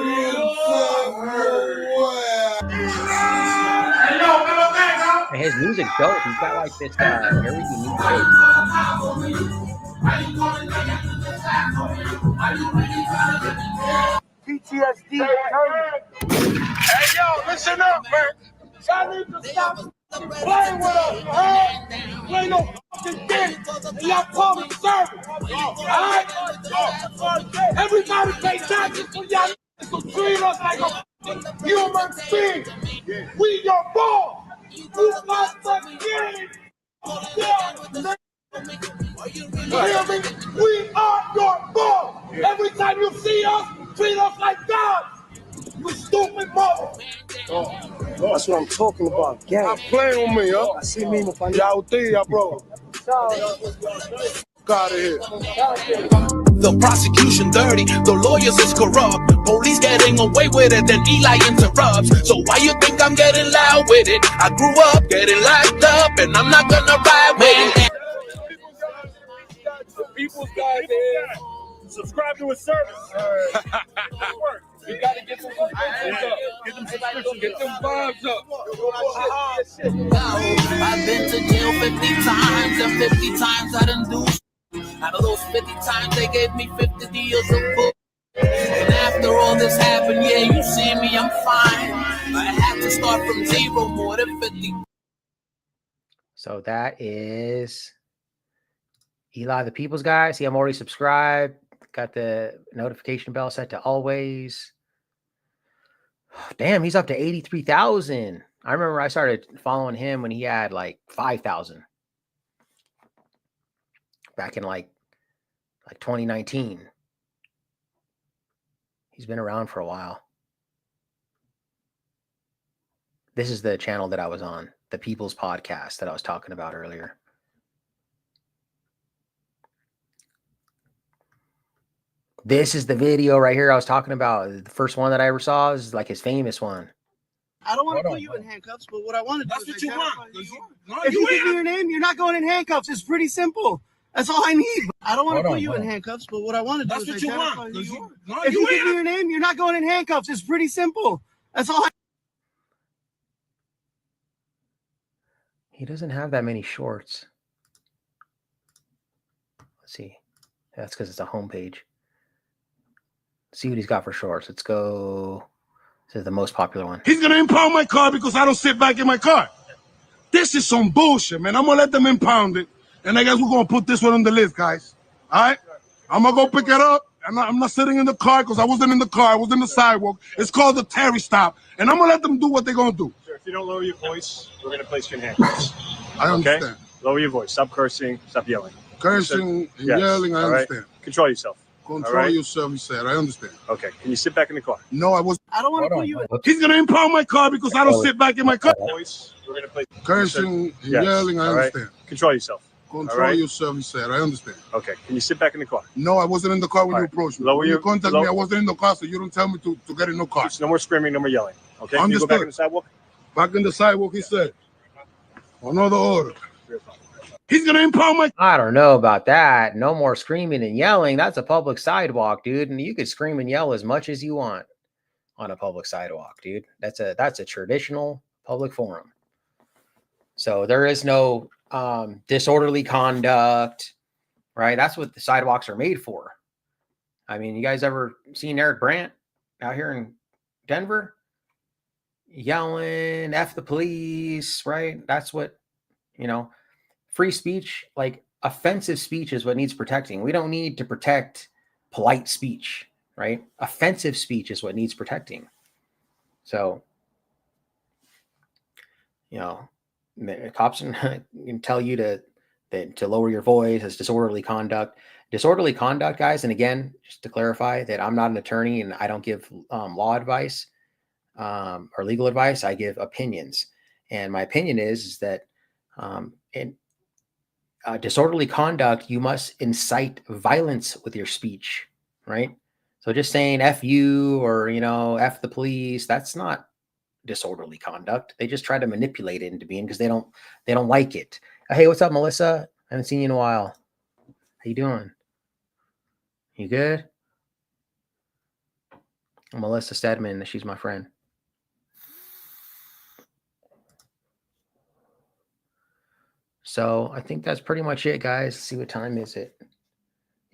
And his music dope. He's got like this very unique shape. PTSD. Hey, yo, listen up, man. Y'all need to stop playing with us, man. Play no fucking game. And y'all call me service. Alright? Everybody pay taxes for y'all to treat us like a fucking human being. We your boss. You must forgive. You hear me? We are your boss. Every time you see us, treat us like God. You stupid mother. That's what I'm talking about. Stop playing with me, huh? Así mismo, Ya usted, ya, bro. Got it here. The prosecution dirty, the lawyers is corrupt. Police getting away with it, then Eli interrupts. So why you think I'm getting loud with it? I grew up getting locked up, and I'm not gonna ride with it. The people's guy is subscribe to his service. You gotta get some subscriptions up. Get them subscriptions, get them vibes up. I've been to jail 50 times, and 50 times I done do. Out of those 50 times, they gave me 50 deals of book. And after all this happened, yeah, you see me, I'm fine. I had to start from zero, more than 50. So that is Eli the People's Guy. See, I'm already subscribed. Got the notification bell set to always. Damn, he's up to 83,000. I remember I started following him when he had like 5,000. Back in like 2019. He's been around for a while. This is the channel that I was on, the People's Podcast that I was talking about earlier. This is the video right here I was talking about. The first one that I ever saw is like his famous one. I don't want to put you in handcuffs, but what I want to do That's is what you identify want. who you are. No, If you you give me ain't. your name, you're not going in handcuffs. It's pretty simple. That's all I need. I don't want to put you in handcuffs, but what I want to do That's is what you identify want. who you are. No, If you you give me ain't. your name, you're not going in handcuffs. It's pretty simple. That's all I He doesn't have that many shorts. Let's see. That's because it's a homepage. See what he's got for shorts. Let's go. This is the most popular one. He's gonna impound my car because I don't sit back in my car. This is some bullshit, man. I'm gonna let them impound it, and I guess we're gonna put this one on the list, guys. All right? I'm gonna go pick it up. I'm not sitting in the car because I wasn't in the car. I was in the sidewalk. It's called the Terry stop, and I'm gonna let them do what they're gonna do. Sir, if you don't lower your voice, we're gonna place you in handcuffs. I understand. Okay? Lower your voice. Stop cursing. Stop yelling. Cursing and Yes. yelling, I All right? understand. Control yourself. Control All right? yourself, he said. I understand. Okay. Can you sit back in the car? No, I was. don't want to put you in. He's gonna impound my car because I don't sit back in my car. Voice. We're gonna place. Cursing and Yes. yelling, I All right? understand. Control yourself. Control All right? yourself, he said. I understand. Okay. Can you sit back in the car? No, I wasn't in the car when All you right. approached me. Lower When you your- contact me, low- I wasn't in the car, so you don't tell me to get in no car. No more screaming. No more yelling. Okay. Can you go back Understood. in the sidewalk? Back in the sidewalk, he said. Another order. He's gonna impound my. I don't know about that. No more screaming and yelling. That's a public sidewalk, dude. And you could scream and yell as much as you want on a public sidewalk, dude. That's a traditional public forum. So there is no disorderly conduct, right? That's what the sidewalks are made for. I mean, you guys ever seen Eric Brandt out here in Denver yelling F the police, right? That's what, free speech, like offensive speech is what needs protecting. We don't need to protect polite speech, right? Offensive speech is what needs protecting. So, the cops can tell you to lower your voice as disorderly conduct. Disorderly conduct, guys, and again, just to clarify that I'm not an attorney and I don't give law advice or legal advice. I give opinions. And my opinion is that in disorderly conduct, you must incite violence with your speech, right? So just saying F you or, F the police, that's not disorderly conduct. They just try to manipulate it into being because they don't like it. Hey, what's up, Melissa? I haven't seen you in a while. How you doing? You good? Melissa Stedman, she's my friend. So I think that's pretty much it, guys. Let's see, what time is it?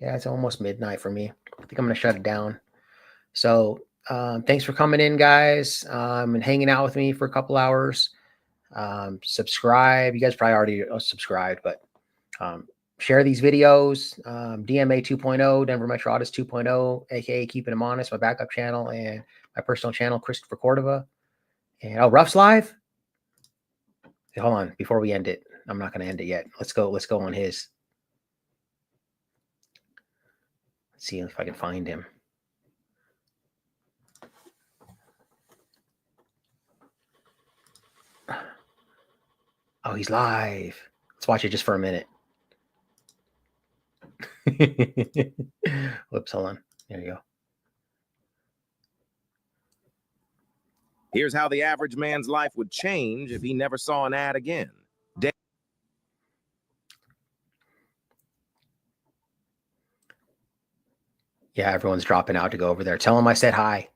Yeah, it's almost midnight for me. I think I'm going to shut it down. So thanks for coming in, guys, and hanging out with me for a couple hours. Subscribe. You guys probably already subscribed, but share these videos. DMA 2.0, Denver Metro Audits 2.0, aka Keeping Them Honest, my backup channel, and my personal channel, Christopher Cordova. And Ruff's live. Hey, hold on, before we end it, I'm not going to end it yet. Let's go on his. Let's see if I can find him. Oh, he's live. Let's watch it just for a minute. Whoops, hold on. There you go. Here's how the average man's life would change if he never saw an ad again. Yeah, everyone's dropping out to go over there. Tell them I said hi.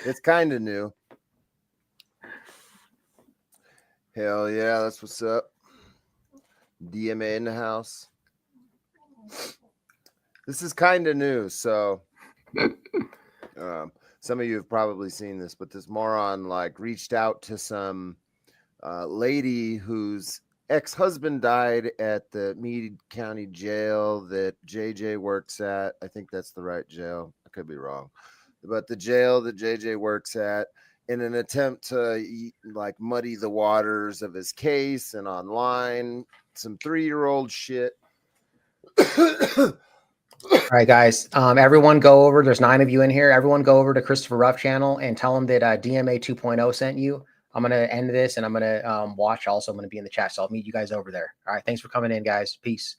It's kind of new. Hell yeah, that's what's up. DMA in the house. This is kind of new, so some of you have probably seen this, but this moron like reached out to some lady whose ex-husband died at the Meade County Jail that JJ works at. I think that's the right jail. I could be wrong. But the jail that JJ works at, in an attempt to like muddy the waters of his case and online, some 3-year-old shit. All right, guys. Everyone go over. There's 9 of you in here. Everyone go over to Christopher Ruff channel and tell him that DMA 2.0 sent you. I'm going to end this and I'm going to watch also. I'm going to be in the chat. So I'll meet you guys over there. All right. Thanks for coming in, guys. Peace.